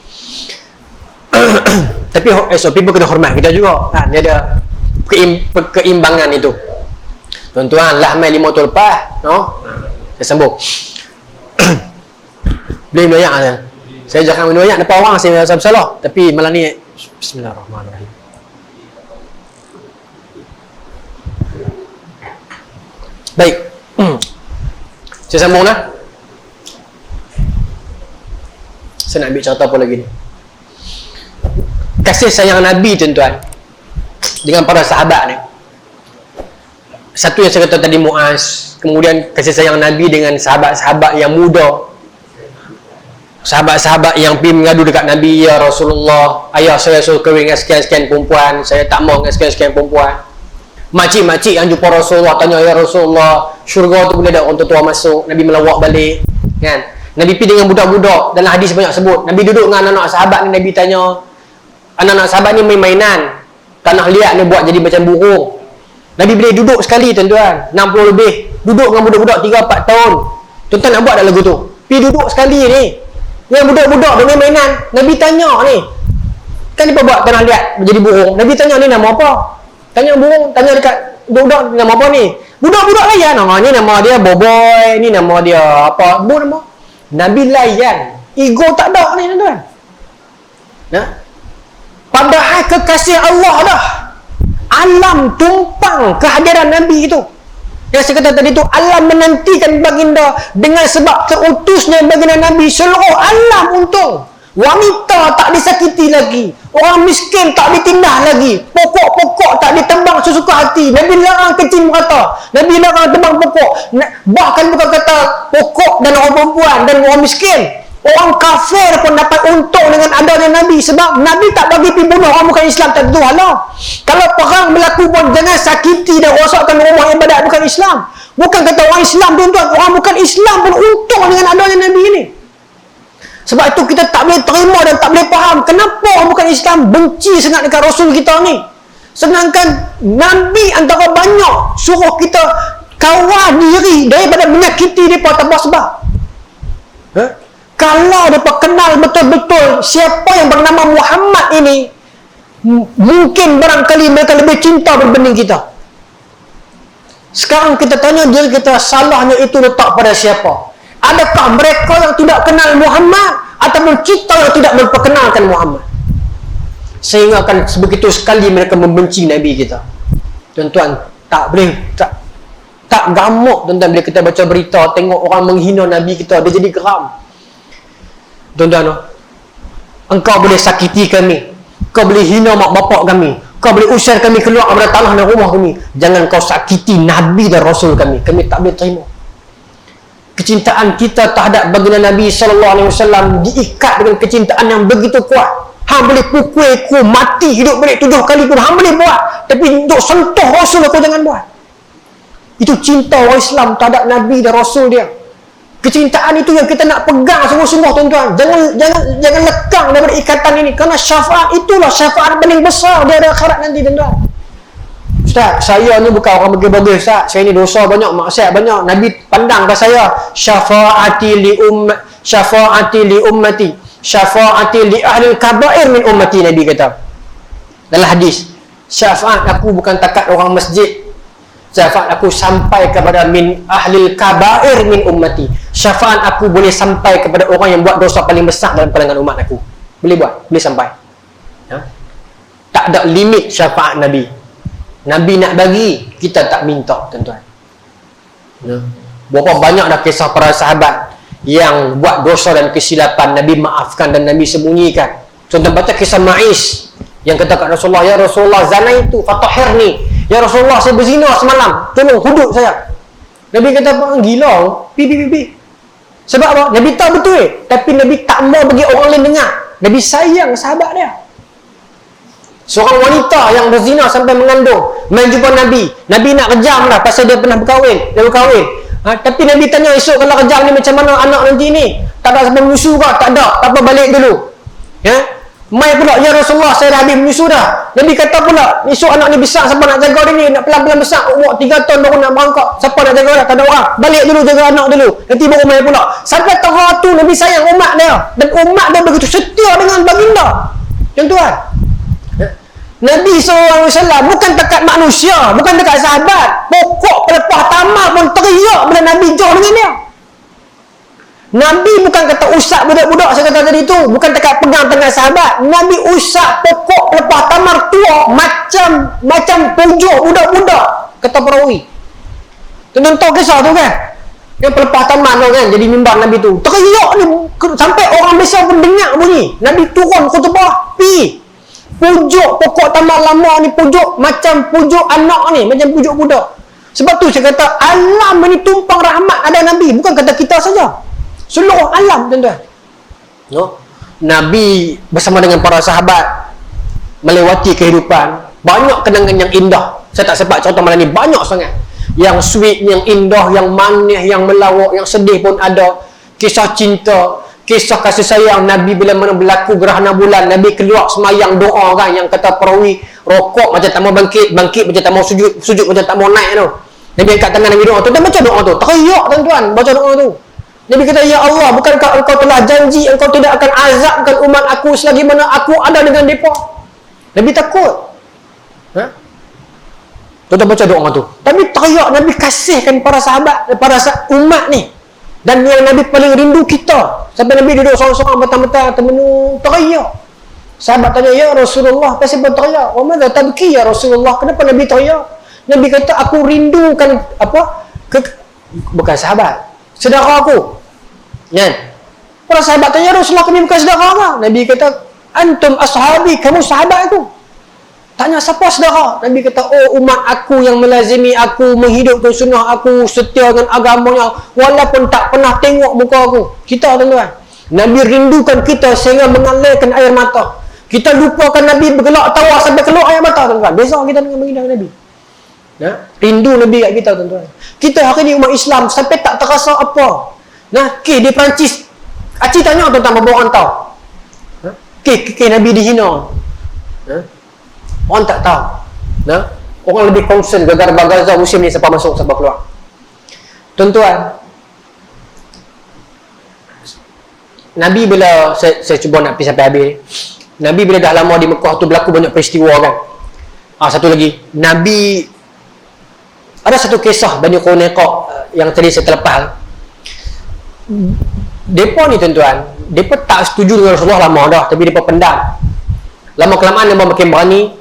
Tapi SOP pun kena hormat kita juga. Dia ada keimbangan itu. Tuan-tuan, lah mai 5 tahun lepas, saya sambung. Boleh minum ayak kan? Saya jangan minum ayak depan orang, saya salah. Tapi malam ni Bismillahirrahmanirrahim. Baik. Saya sambung lah. Saya nak ambil cerita apa lagi ni. Kasih sayang Nabi tuan-tuan dengan para sahabat ni. Satu yang saya kata tadi Muaz, kemudian kasih sayang Nabi dengan sahabat-sahabat yang muda. Sahabat-sahabat yang pergi mengadu dekat Nabi, ya Rasulullah, ayah saya suruh kahwin dengan sekian-sekian perempuan, saya tak mau dengan sekian-sekian perempuan. Makcik-makcik yang jumpa Rasulullah tanya, ya Rasulullah, syurga tu boleh tak orang tua masuk? Nabi melawak balik, kan? Nabi pergi dengan budak-budak. Dalam hadis banyak sebut, Nabi duduk dengan anak-anak sahabat ni, Nabi tanya, anak-anak sahabat ni main-mainan, tanah liat ni buat jadi macam burung. Nabi boleh duduk sekali tuan-tuan, 60 lebih, duduk dengan budak-budak 3-4 tahun. Tuan-tuan nak buat tak lagu tu? Pergi duduk sekali ni, yang budak-budak dengan mainan. Nabi tanya ni, kan dia buat tanah liat jadi burung. Nabi tanya, ni nama apa? Tanya burung, tanya dekat budak-budak, ni nama apa ni? Budak-budak layan, ni nama dia Boboy, ni nama dia apa? Bu nama? Nabi layan. Ego tak ada ni tuan-tuan. Padahal kekasih Allah dah. Alam tumpang kehadiran Nabi itu. Yang saya kata tadi tu, alam menantikan baginda dengan sebab terutusnya baginda Nabi. Seluruh alam untung. Wanita tak disakiti lagi, orang miskin tak ditindah lagi, pokok-pokok tak ditebang sesuka hati. Nabi larang kecil merata, Nabi larang tebang pokok. Bahkan bukan kata pokok dan orang perempuan dan orang miskin, orang kafir pun dapat untung dengan adanya Nabi. Sebab Nabi tak bagi pergi bunuh orang bukan Islam, tak tentu halau. Kalau perang berlaku pun jangan sakiti dan rosakkan rumah ibadat bukan Islam. Bukan kata orang Islam tuan-tuan, orang bukan Islam pun untung dengan adanya Nabi ini. Sebab itu kita tak boleh terima dan tak boleh faham kenapa orang bukan Islam benci sangat dekat Rasul kita ni. Sedangkan Nabi antara banyak suruh kita kawal diri daripada menyakiti mereka tanpa sebab. Kalau mereka kenal betul-betul siapa yang bernama Muhammad ini, mungkin barangkali mereka lebih cinta berbanding kita. Sekarang kita tanya diri kita, salahnya itu letak pada siapa? Adakah mereka yang tidak kenal Muhammad ataupun kita yang tidak memperkenalkan Muhammad? Sehingga akan sebegitu sekali mereka membenci Nabi kita. Tuan-tuan, tak gamuk tuan-tuan bila kita baca berita tengok orang menghina Nabi kita, dia jadi geram. Tuan-tuan, engkau boleh sakiti kami, kau boleh hina mak bapak kami, kau boleh usir kami keluar daripada tanah dan rumah kami, jangan kau sakiti Nabi dan Rasul kami tak boleh terima. Kecintaan kita terhadap baginda Nabi SAW diikat dengan kecintaan yang begitu kuat. Hang boleh pukul aku mati hidup balik 7 kali pun hang boleh buat, tapi untuk sentuh Rasul aku jangan buat. Itu cinta orang Islam terhadap Nabi dan Rasul dia. Kecintaan itu yang kita nak pegang sungguh-sungguh tuan-tuan. Jangan lekang daripada ikatan ini, kerana syafaat itulah syafaat paling besar di akhirat nanti tuan-tuan. Ustaz, saya ni bukan orang bagi-bagi Ustaz. Saya ni dosa banyak, maksiat banyak. Nabi pandang ke saya, syafaati li ummati, syafaati li ahli kabair min ummati. Nabi kata dalam hadis, syafaat aku bukan takat orang masjid, syafaat aku sampai kepada min ahli kabair min ummati. Syafaat aku boleh sampai kepada orang yang buat dosa paling besar dalam kalangan umat aku. Boleh buat, boleh sampai. Tak ada limit syafaat Nabi. Nabi nak bagi, kita tak minta tuan-tuan. Berapa banyak dah kisah para sahabat yang buat dosa dan kesilapan, Nabi maafkan dan Nabi sembunyikan. Contoh baca kisah Ma'is yang kata kat Rasulullah, ya Rasulullah zanaitu fatahhirni, ya Rasulullah saya berzina semalam, tolong hudud saya. Nabi kata apa? Gila, pi. Sebab apa? Nabi tahu betul, tapi Nabi tak mau bagi orang lain dengar. Nabi sayang sahabat dia. Seorang wanita yang berzina sampai mengandung main jumpa Nabi. Nabi nak kejam lah pasal dia pernah berkahwin. Tapi Nabi tanya, esok kalau kejam ni macam mana anak nanti ni? Tak ada sampai menyusu ke? Tak ada. Tak apa, balik dulu. Mai pula, ya Rasulullah saya dah habis menyusu dah. Nabi kata pula, esok anak ni besar, siapa nak jaga dia ni? Nak pelan-pelan besar, umur 3 tahun baru nak berangkat. Siapa nak jaga dia? Tak ada orang. Balik dulu jaga anak dulu. Nanti baru mai pula. Sampai tengah tu Nabi sayang umat dia. Dan umat dia begitu setia dengan baginda. Tuan-tuan, Nabi SAW bukan dekat manusia, bukan dekat sahabat. Pokok pelepah tamak pun teriak bila Nabi jauh dengan dia. Nabi bukan kata usap budak-budak, saya kata tadi tu, bukan dekat pegang tangan sahabat. Nabi usap pokok pelepah tamar tua macam pujuk budak-budak, kata perawi. Tuan-tuan tahu kisah tu kan? Yang pelepah tamar tu kan, jadi mimbar Nabi tu. Teriak ni sampai orang biasa pun dengar bunyi. Nabi turun khutbah, pujuk pokok tamar lama ni, pujuk macam pujuk anak ni, macam pujuk budak. Sebab tu saya kata alam ni tumpang rahmat ada Nabi, bukan kata kita saja, seluruh alam tuan-tuan. Nabi bersama dengan para sahabat melewati kehidupan, banyak kenangan yang indah. Saya tak sempat contoh malam ni, banyak sangat yang sweet, yang indah, yang manis, yang melawak, yang sedih pun ada. Kisah cinta, kisah kasih sayang Nabi bila mana berlaku gerhana bulan, Nabi keluar semayang doa kan, yang kata perawi rokok macam tak mau bangkit macam tak mau sujud macam tak mau naik tu. Nabi angkat tangan Nabi doa tu, dan baca doa tu, teriak tuan-tuan baca doa tu. Nabi kata, ya Allah, bukankah engkau telah janji engkau tidak akan azabkan umat aku selagi mana aku ada dengan mereka? Nabi takut. Tuan-tuan baca doa tu, tapi teriak Nabi kasihkan para sahabat, para umat ni. Dan yang Nabi paling rindu kita. Sampai Nabi duduk seorang-seorang petang-petang termenung, teriak. Sahabat tanya, ya Rasulullah, kenapa teriak? Wa madza tabki ya Rasulullah? Kenapa Nabi teriak? Nabi kata, aku rindukan bukan sahabat, saudara aku. Kan? Para sahabat tanya, Rasulullah, kami bukan saudara ke? Nabi kata, antum ashabi, kamu sahabat aku. Tanya, siapa saudara? Nabi kata, oh umat aku yang melazimi aku, menghidupkan sunnah aku, setia dengan agamanya, walaupun tak pernah tengok muka aku. Kita tuan-tuan, Nabi rindukan kita sehingga mengalirkan air mata. Kita lupakan Nabi bergelak tawa sampai keluar air mata tuan-tuan. Beza kita dengan baginda Nabi. Rindu Nabi kat kita tuan-tuan. Kita hari ni umat Islam sampai tak terasa apa. Di Perancis, Acik tanya tentang beberapa orang tahu. Nabi dihina. Orang tak tahu. Orang lebih concern gara-gara Gaza musim ni siapa masuk siapa keluar. Tuan-tuan, Nabi bila saya cuba nak pergi sampai habis. Nabi bila dah lama di Mekah tu berlaku banyak peristiwa kan. Satu lagi, Nabi ada satu kisah Bani Quraiqah yang tadi saya terlepas. Depa ni tuan-tuan, depa tak setuju dengan Rasulullah lama dah, tapi depa pendam. Lama kelamaan depa makin berani,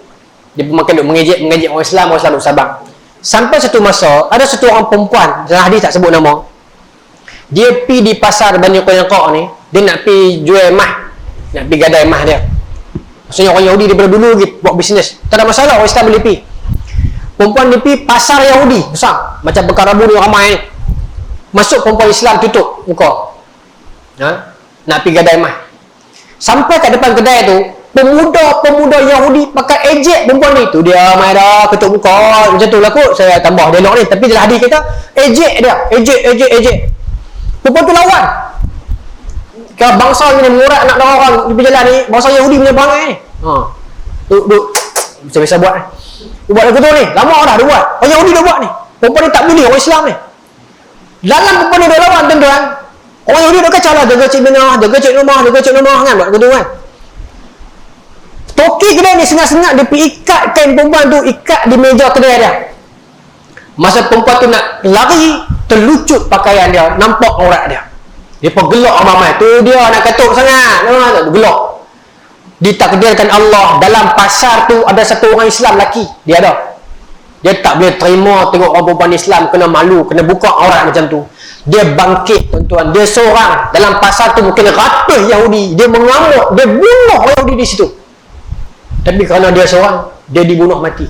depa makin duk mengejek orang Islam duk sabar. Sampai satu masa ada satu orang perempuan, dalam hadis tak sebut nama. Dia pi di pasar Bani Quraiqah ni, dia nak pi jual emas, nak pi gadai emas dia. Maksudnya orang Yahudi daripada dulu gitu, buat bisnes. Tak ada masalah, orang Islam boleh pi. Perempuan dia pi pasar Yahudi besar, macam Bekarabu ni ramai ni. Masuk perempuan Islam tutup muka. Nak pi gadai emas. Sampai kat depan kedai tu, pemuda-pemuda Yahudi pakai ejek perempuan ni. Tu dia mai dah ketuk muka. Macam tu lah kot. Saya tambah dialog ni. Tapi dalam hadis kata, ejek dia. Ejek. Perempuan tu lawan. Kalau bangsa ni mengurat nak orang di berjalan ni, bangsa Yahudi punya perangai ni. Duk biasa buat ni. Dia buat lagu tu ni. Lama dah dia buat. Orang Yahudi dia buat ni. Perempuan ni tak boleh orang Islam ni. Dalam perempuan ni dia lawan tuan-tuan. Orang Yahudi dia kacau lah. Jaga cik minah, jaga cik rumah kan. Buat lagu tu kan. Toki kedai ni sengat-sengat dia pergi ikat kain perempuan tu, ikat di meja kedai dia. Masa perempuan tu nak lari, terlucut pakaian dia, nampak aurat dia. Dia pun gelak ramai. Tu dia nak katuk sangat. Gelak. Ditakdirkan Allah, dalam pasar tu ada satu orang Islam lelaki. Dia ada. Dia tak boleh terima tengok orang perempuan Islam kena malu, kena buka aurat macam tu. Dia bangkit tuan-tuan. Dia seorang. Dalam pasar tu mungkin ratus Yahudi. Dia mengamuk. Dia bunuh orang Yahudi di situ. Tapi kerana dia seorang, dia dibunuh mati.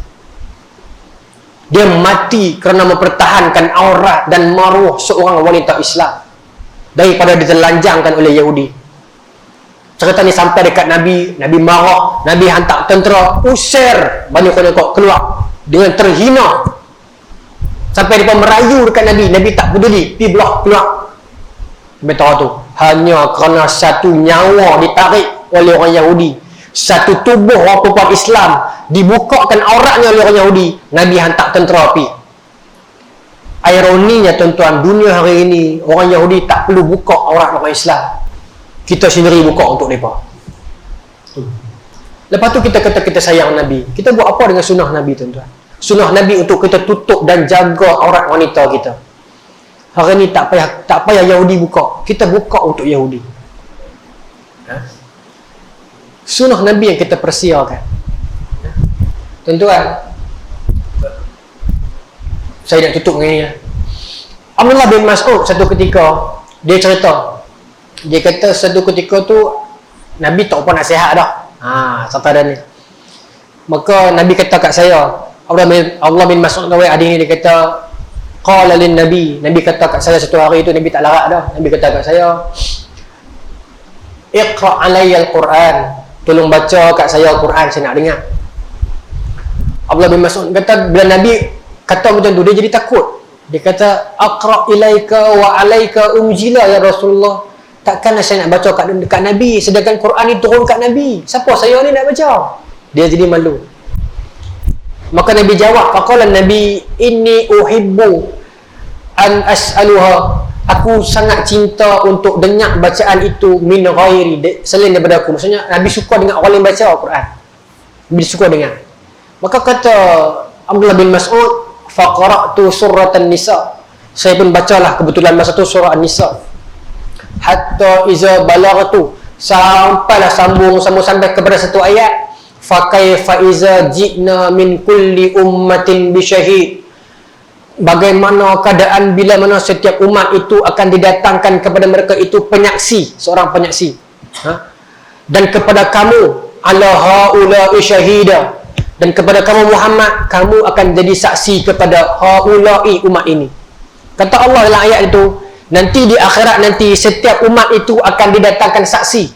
Dia mati kerana mempertahankan aurat dan maruah seorang wanita Islam daripada ditelanjangkan oleh Yahudi. Cerita ni sampai dekat Nabi. Nabi marah. Nabi hantar tentera usir Bani Quraiqah keluar dengan terhina. Sampai dia merayu dekat Nabi. Nabi tak peduli. Pergi belah keluar. Sampai tahu tu. Hanya kerana satu nyawa ditarik oleh orang Yahudi. Satu tubuh orang perempuan Islam dibukakan auratnya oleh orang Yahudi. Nabi hantar tentera pergi. Ironinya tuan-tuan, dunia hari ini orang Yahudi tak perlu buka aurat orang Islam. Kita sendiri buka untuk mereka. Lepas tu kita kata kita sayang Nabi. Kita buat apa dengan sunnah Nabi tuan-tuan? Sunnah Nabi untuk kita tutup dan jaga aurat wanita kita. Hari ni tak payah Yahudi buka. Kita buka untuk Yahudi. Sunnah Nabi yang kita persiakan. Tuan-tuan, saya nak tutup dengan ini. Abdullah bin Mas'ud satu ketika dia cerita, dia kata satu ketika tu Nabi tak apa nasihat dah. Serta ada ni. Maka Nabi kata kat saya, Allah bin Mas'ud kawai adik ni, dia kata qala lin Nabi. Nabi kata kat saya satu hari tu, Nabi tak larat dah. Nabi kata kat saya, iqra' alayya al-Quran. Tolong baca kat saya Al-Quran, saya nak dengar. Abdullah bin Mas'ud kata bila Nabi kata macam tu, dia jadi takut. Dia kata, aqra' ilaika wa alaika unjila ya Rasulullah. Takkanlah saya nak baca kat Nabi, sedangkan Quran ni turun kat Nabi. Siapa saya ni nak baca? Dia jadi malu. Maka Nabi jawab, faqala Nabi, inni uhibbu an as'aluha. Aku sangat cinta untuk dengar bacaan itu min ghairi, selain daripada aku. Maksudnya Nabi suka dengar orang lain baca Al-Quran. Nabi suka dengar. Maka kata Abdullah bin Mas'ud, faqara'tu suratan nisa. Saya pun bacalah kebetulan masa tu surah An-Nisa. Hatta iza balaghtu, sampailah sambung sampai kepada satu ayat, fa kaifa iza ji'na min kulli ummatin bi syahid. Bagaimana keadaan bila mana setiap umat itu akan didatangkan kepada mereka itu penyaksi, seorang penyaksi. Dan kepada kamu ala haula'i syahida. Dan kepada kamu Muhammad, kamu akan jadi saksi kepada haula'i umat ini. Kata Allah dalam ayat itu, nanti di akhirat nanti setiap umat itu akan didatangkan saksi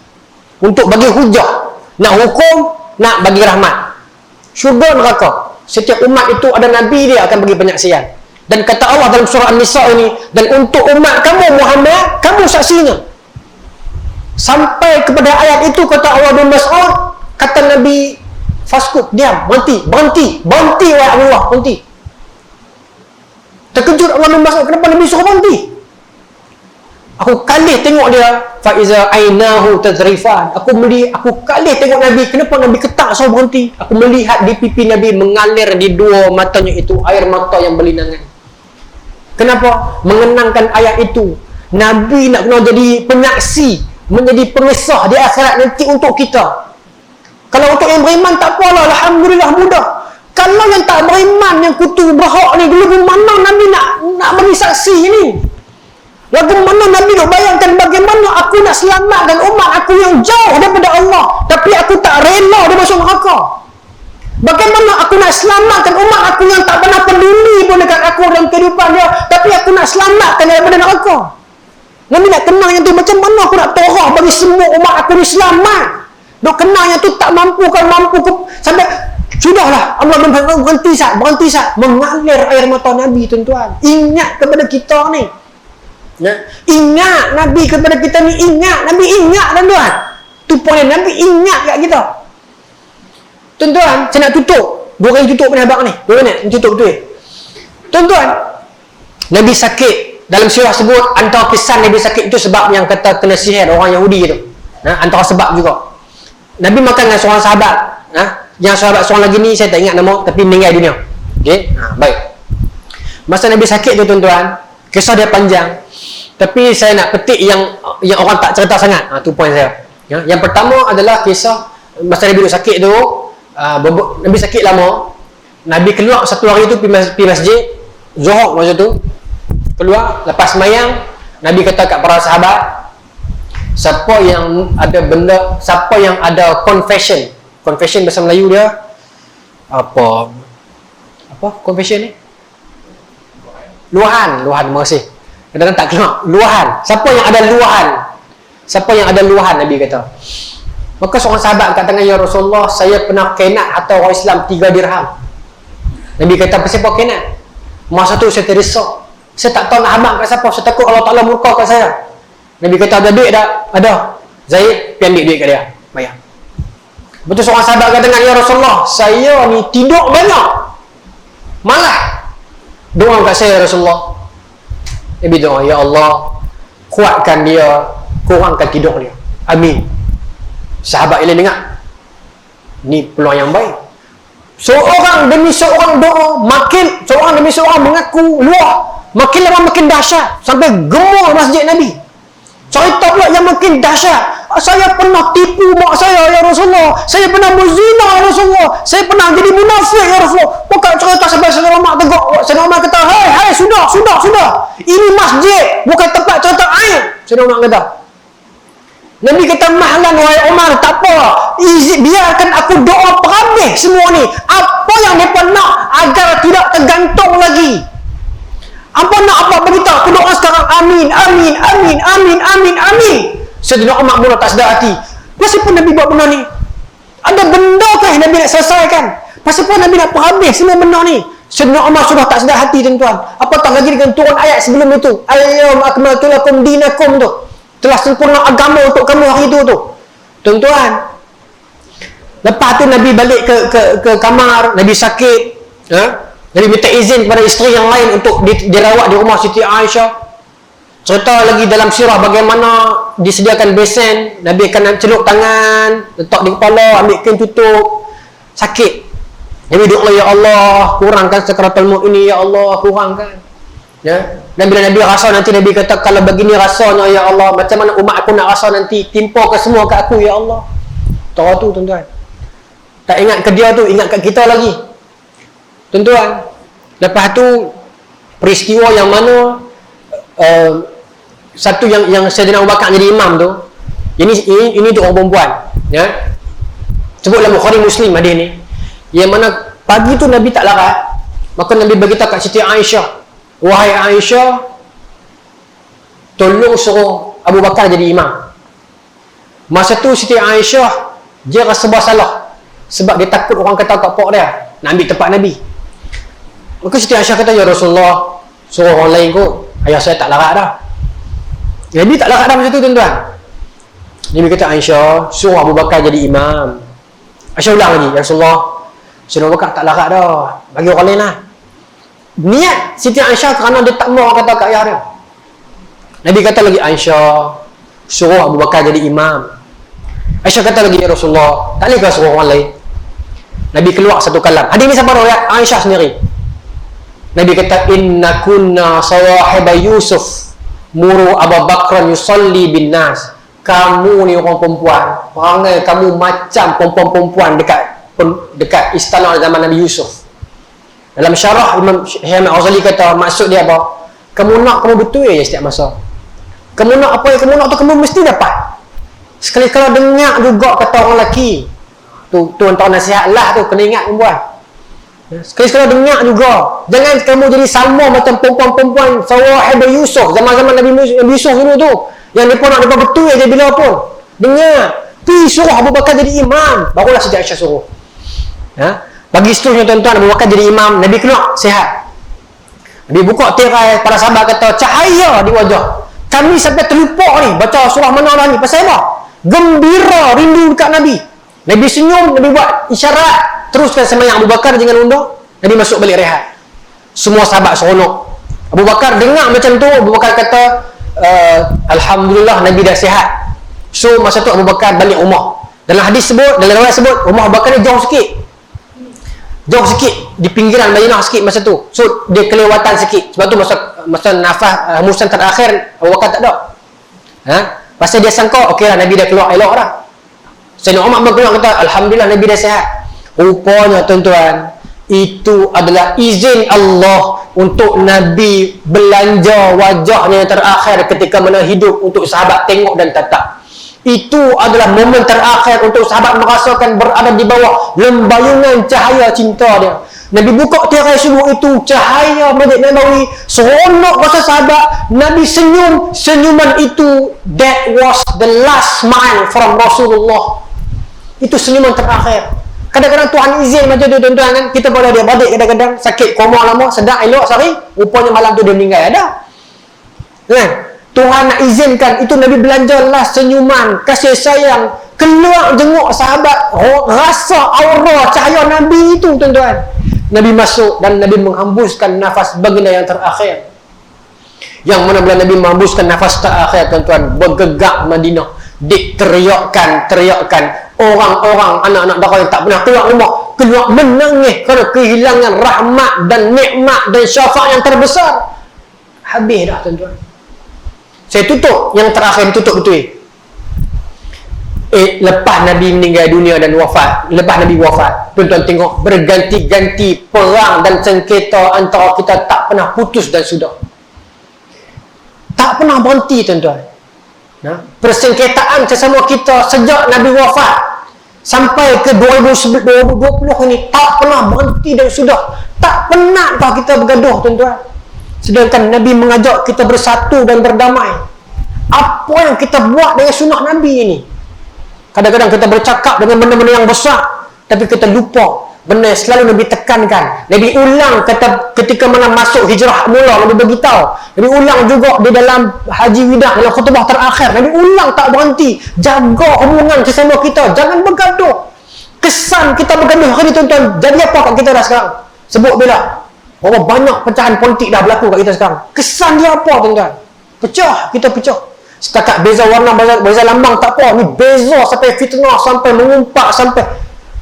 untuk bagi hujah, nak hukum, nak bagi rahmat. Syurga neraka. Setiap umat itu ada nabi dia akan bagi penyaksian. Dan kata Allah dalam surah An-Nisa ini, dan untuk umat kamu Muhammad, kamu saksinya. Sampai kepada ayat itu kata Allah bin Mas'ud, kata Nabi, faskut, diam, berhenti wahai Allah, berhenti. Terkejut terkejut Allah bin Mas'ud, kenapa Nabi suruh berhenti? Aku kalih tengok dia, fa iza ainahu tadrifan. Aku kalih tengok Nabi, kenapa Nabi ketak suruh berhenti? Aku melihat di pipi Nabi mengalir di dua matanya itu air mata yang berlinangan. Kenapa? Mengenangkan ayat itu. Nabi nak kena jadi penyaksi, menjadi pengesah di akhirat nanti untuk kita. Kalau untuk yang beriman tak apalah, alhamdulillah mudah. Kalau yang tak beriman, yang kutu berhak ni, dulu mana Nabi nak bagi saksi ni? Lagu mana Nabi nak bayangkan bagaimana aku nak selamatkan umat aku yang jauh daripada Allah, tapi aku tak rela dia masuk neraka. Bagaimana aku nak selamatkan umat aku yang tak pernah peduli pun dekat aku dalam kehidupan dia, tapi aku nak selamatkan daripada neraka. Nabi nak kenal yang tu. Macam mana aku nak torah bagi semua umat aku ni selamat? Dok kenal yang tu tak mampu sampai sudahlah. Allah berhenti sat mengalir air mata Nabi, tuan-tuan. Ingat kepada kita ni. Ya. Ingat Nabi kepada kita ni, Nabi ingat, tuan-tuan. Tu poin Nabi ingat kat kita. Tuan-tuan, saya nak tutup. 2 kali tutup pada abang ni. 2 minit tutup tu. Tuan-tuan, Nabi sakit. Dalam surah sebut antara kisah Nabi sakit itu sebab yang kata kena sihir orang Yahudi tu. Antara sebab juga. Nabi makan dengan seorang sahabat. Yang sahabat seorang lagi ni saya tak ingat nama, tapi meninggal dunia. Okey. Baik. Masa Nabi sakit tu, tuan-tuan, kisah dia panjang. Tapi saya nak petik yang orang tak cerita sangat. Tu poin saya. Yang pertama adalah kisah masa Nabi sakit tu. Nabi sakit lama. Nabi keluar satu hari tu pergi masjid Zuhur masa tu. Keluar lepas sembahyang, Nabi kata kat para sahabat, siapa yang ada confession bahasa Melayu dia apa confession ni? Luahan, terima kasih. Kadang-kadang tak keluar. Luahan. Siapa yang ada luahan, Nabi kata. Maka seorang sahabat kata dengan, ya Rasulullah, saya pernah kenat harta orang Islam 3 dirham. Nabi kata, apa siapa kenat? Masa tu saya terdesak. Saya tak tahu nak habaq kat siapa. Saya takut Allah Ta'ala murka kat saya. Nabi kata, ada duit tak? Ada. Zaid, pergi ambil duit kat dia. Bayar. Betul seorang sahabat kata dengan, ya Rasulullah, saya ni tidur banyak. Malah. Doa kat saya, ya Rasulullah. Nabi doa, ya Allah, kuatkan dia, kurangkan tidur dia. Amin. Sahabat yang dengar, ni peluang yang baik. Seorang demi seorang doa, makin seorang demi seorang mengaku luah, makin lama makin dahsyat, sampai gemar masjid Nabi. Cerita pula yang makin dahsyat. Saya pernah tipu mak saya, ya Rasulullah. Saya pernah berzina, ya Rasulullah. Saya pernah jadi munafik, ya Rasulullah. Bukan cerita sampai Sayyidina Umar tegak. Sayyidina Umar kata, hai, sudah. Ini masjid, bukan tempat cerita air. Sayyidina Umar kata. Nabi kata, mahlan wahai Umar, tak apa. Biarkan aku doa perhabis semua ni. Apa yang mereka nak agar tidak tergantung lagi. Apa nak apa beritahu? Aku doa sekarang, amin. Sayyidina Umar mula tak sedar hati. Kenapa Nabi buat benda ni? Ada benda kah yang Nabi nak selesaikan? Kenapa Nabi nak perhabis semua benda ni? Sayyidina Umar sudah tak sedar hati, tuan-tuan. Apatah lagi dengan turun ayat sebelum itu. Al-yawma akmaltu lakum dinakum tu. Telah sempurna agama untuk kamu hari itu tu. Tuan-tuan. Lepas tu Nabi balik ke kamar, Nabi sakit. Nabi minta izin kepada isteri yang lain untuk dirawat di rumah Siti Aisyah. Cerita lagi dalam sirah bagaimana disediakan besen, Nabi akan celuk tangan, letak di kepala, ambil kain tutup. Sakit. Nabi doa, ya Allah, kurangkan sakaratul maut ini, ya Allah, kurangkan. Ya. Dan bila Nabi rasa nanti, Nabi kata, kalau begini rasanya, ya Allah, macam mana umat aku nak rasa nanti, timpa ke semua ke aku, ya Allah. Tahu tu, tuan-tuan. Tak ingat ke dia tu, ingat kat kita lagi. Tuan-tuan, lepas tu peristiwa yang mana satu yang Sayyidina Abu Bakar jadi imam tu, ini untuk orang perempuan, ya. Sebut dalam Bukhari Muslim hadis ni, yang mana pagi tu Nabi tak larat, maka Nabi beritahu kat Siti Aisyah, wahai Aisyah, tolong suruh Abu Bakar jadi imam. Masa tu Siti Aisyah dia rasa bersalah sebab dia takut orang kata kat pak dia nak ambil tempat Nabi. Maka Siti Aisyah kata, ya Rasulullah, suruh orang lain kot, ayah saya tak larat dah. Nabi tak larat dah masa tu, tuan-tuan. Nabi kata, Aisyah, suruh Abu Bakar jadi imam. Aisyah ulang lagi, ya Rasulullah, Sayyidina Abu Bakar tak larat dah, bagi orang lain lah. niat Siti Aisyah kerana dia tak mau kata kat ayah dia. Nabi kata lagi, Aisyah, suruh Abu Bakar jadi imam. Aisyah kata lagi, ya Rasulullah, tak boleh kau suruh orang lain? Nabi keluar satu kalam. Hadis ni siapa riwayat? Aisyah sendiri. Nabi kata, inna kunna sawahiba Yusuf muru Abu Bakar yusalli bin nas. Kamu ni orang perempuan, perangai kamu macam perempuan-perempuan dekat istana zaman Nabi Yusuf. Dalam syarah Imam Syekh Al-Ghazali kata, maksud dia apa? Kamu nak, kamu betul je setiap masa. Kamu nak apa yang kamu nak tu, kamu mesti dapat. Sekali-kala dengar juga kata orang lelaki. Tu entah nasihat lah tu, kena ingat perempuan. Sekali-kala dengar juga. Jangan kamu jadi sama macam perempuan-perempuan sawahib Yusuf, zaman-zaman Nabi Yusuf dulu tu. Yang mereka nak dapat betul je bila pun. Dengar. Pergi suruh Abu Bakar jadi imam. Barulah Siti Aisyah suruh. Bagi seterusnya tuan-tuan, Abu Bakar jadi imam. Nabi keluar, sihat. Nabi buka tirai, para sahabat kata, cahaya di wajah. Kami sampai terlupa ni, baca surah mana dah ni. Pasal apa? Gembira, rindu dekat Nabi. Nabi senyum, Nabi buat isyarat. Teruskan semayang Abu Bakar jangan undur. Nabi masuk balik rehat. Semua sahabat seronok. Abu Bakar dengar macam tu, Abu Bakar kata, Alhamdulillah Nabi dah sihat. So masa tu Abu Bakar balik rumah. Dalam hadis sebut, dalam riwayat sebut, rumah Abu Bakar ni jauh sikit. Jauh sikit, di pinggiran Madinah sikit masa tu. So dia kelewatan sikit. Sebab tu masa nafas hembusan terakhir Abu Bakar tak ada. Pasal dia sangka, okey lah Nabi dah keluar elok dah. Sayyidina Umar berkeluar kata, Alhamdulillah Nabi dah sihat. Rupanya tuan-tuan, itu adalah izin Allah untuk Nabi belanja wajahnya yang terakhir ketika mana hidup untuk sahabat tengok dan tatap. Itu adalah momen terakhir untuk sahabat merasakan berada di bawah lembayungan cahaya cinta dia. Nabi buka tirai subuh itu, cahaya Masjid Nabawi, seronok rasa sahabat. Nabi senyum, senyuman itu, that was the last smile from Rasulullah. Itu senyuman terakhir. Kadang-kadang Tuhan izin macam tu tuan-tuan kan. Kita pada dia balik kadang-kadang sakit koma lama, sedap elok sehari, rupanya malam tu dia meninggal ada. Kan? Tuhan nak izinkan itu Nabi belanja last senyuman, kasih sayang, keluar jenguk sahabat, rasa aura cahaya Nabi itu tuan-tuan. Nabi masuk dan Nabi menghembuskan nafas baginda yang terakhir. Yang mana bila Nabi menghembuskan nafas terakhir tuan-tuan, bergegak Madinah, diteriakkan orang-orang anak-anak dara yang tak pernah keluar rumah, keluar menangis kerana kehilangan rahmat dan nikmat dan syafaat yang terbesar. Habis dah tuan-tuan. Saya tutup yang terakhir, tutup betul. Lepas Nabi meninggal dunia dan wafat, lepas Nabi wafat, tuan-tuan tengok berganti-ganti perang dan sengketa antara kita tak pernah putus dan sudah. Tak pernah berhenti tuan-tuan. Persengketaan sesama kita sejak Nabi wafat sampai ke 2020 ini tak pernah berhenti dan sudah. Tak pernah kita bergaduh tuan-tuan. Sedangkan Nabi mengajak kita bersatu dan berdamai. Apa yang kita buat dengan sunnah Nabi ini? Kadang-kadang kita bercakap dengan benda-benda yang besar, tapi kita lupa benda yang selalu Nabi tekankan. Nabi ulang kata ketika mana masuk hijrah mula, Nabi beritahu. Nabi ulang juga di dalam haji wida, dalam khutbah terakhir. Nabi ulang tak berhenti. Jaga hubungan sesama kita, jangan bergaduh. Kesan kita bergaduh hari ni tuan-tuan, jadi apa kat kita dah sekarang? Sebut bila berapa banyak pecahan politik dah berlaku kat kita sekarang. Kesan dia apa tuan-tuan? Pecah, kita pecah. Setakat beza warna, beza lambang tak apa. Ni beza sampai fitnah, sampai mengumpat, sampai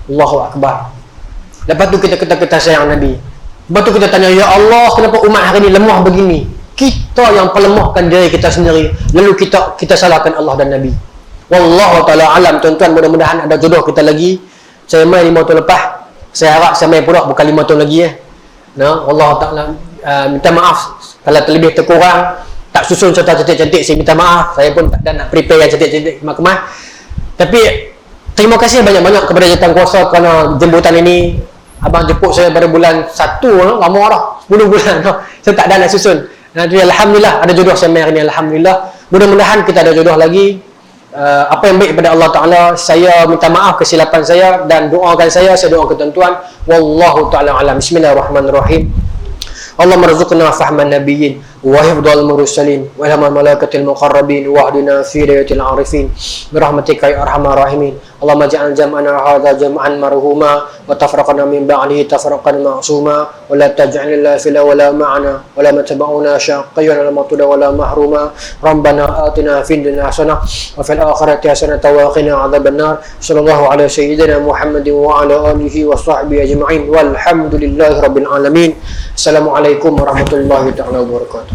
Allahu Akbar. Lepas tu kita kata sayang Nabi. Lepas tu kita tanya, ya Allah, kenapa umat hari ni lemah begini? Kita yang pelemahkan diri kita sendiri, lalu kita salahkan Allah dan Nabi. Wallahu ta'ala alam tuan-tuan. Mudah-mudahan ada jodoh kita lagi. Saya main 5 tahun lepas, saya harap saya main pula bukan 5 tahun lagi ya. Allah Ta'ala minta maaf kalau terlebih terkurang, tak susun contoh cantik-cantik, saya minta maaf. Saya pun tak ada nak prepare yang cantik-cantik kemas-kemas. Tapi terima kasih banyak-banyak kepada Jawatankuasa kerana jemputan ini. Abang jemput saya pada bulan 1, lama dah, 10 bulan dah. Saya tak ada nak susun. Jadi Alhamdulillah ada jodoh saya main hari ni. Alhamdulillah. Mudah-mudahan kita ada jodoh lagi. Apa yang baik pada Allah Ta'ala, saya minta maaf kesilapan saya dan doakan saya doakan tuan-tuan. Wallahu ta'ala alam. Bismillahirrahmanirrahim. Allahumma rzuqna fahman nabiyyin وحفظ المرسلين وإلهام الملائكة المقربين واهدنا في هداية العارفين برحمتك يا أرحم الراحمين. اللهم اجعل جمعنا هذا جمعا مرحوما وتفرقنا من بعده تفرقا معصوما ولا تجعل لله فينا ولا معنا ولا متبعنا شقيا ولا مطردا ولا محروما. ربنا آتنا في الدنيا حسنة وفي الآخرة حسنة وقنا عذاب النار. صلى الله على سيدنا محمد وعلى آله وصحبه أجمعين والحمد لله رب العالمين. السلام عليكم ورحمة الله تعالى وبركاته.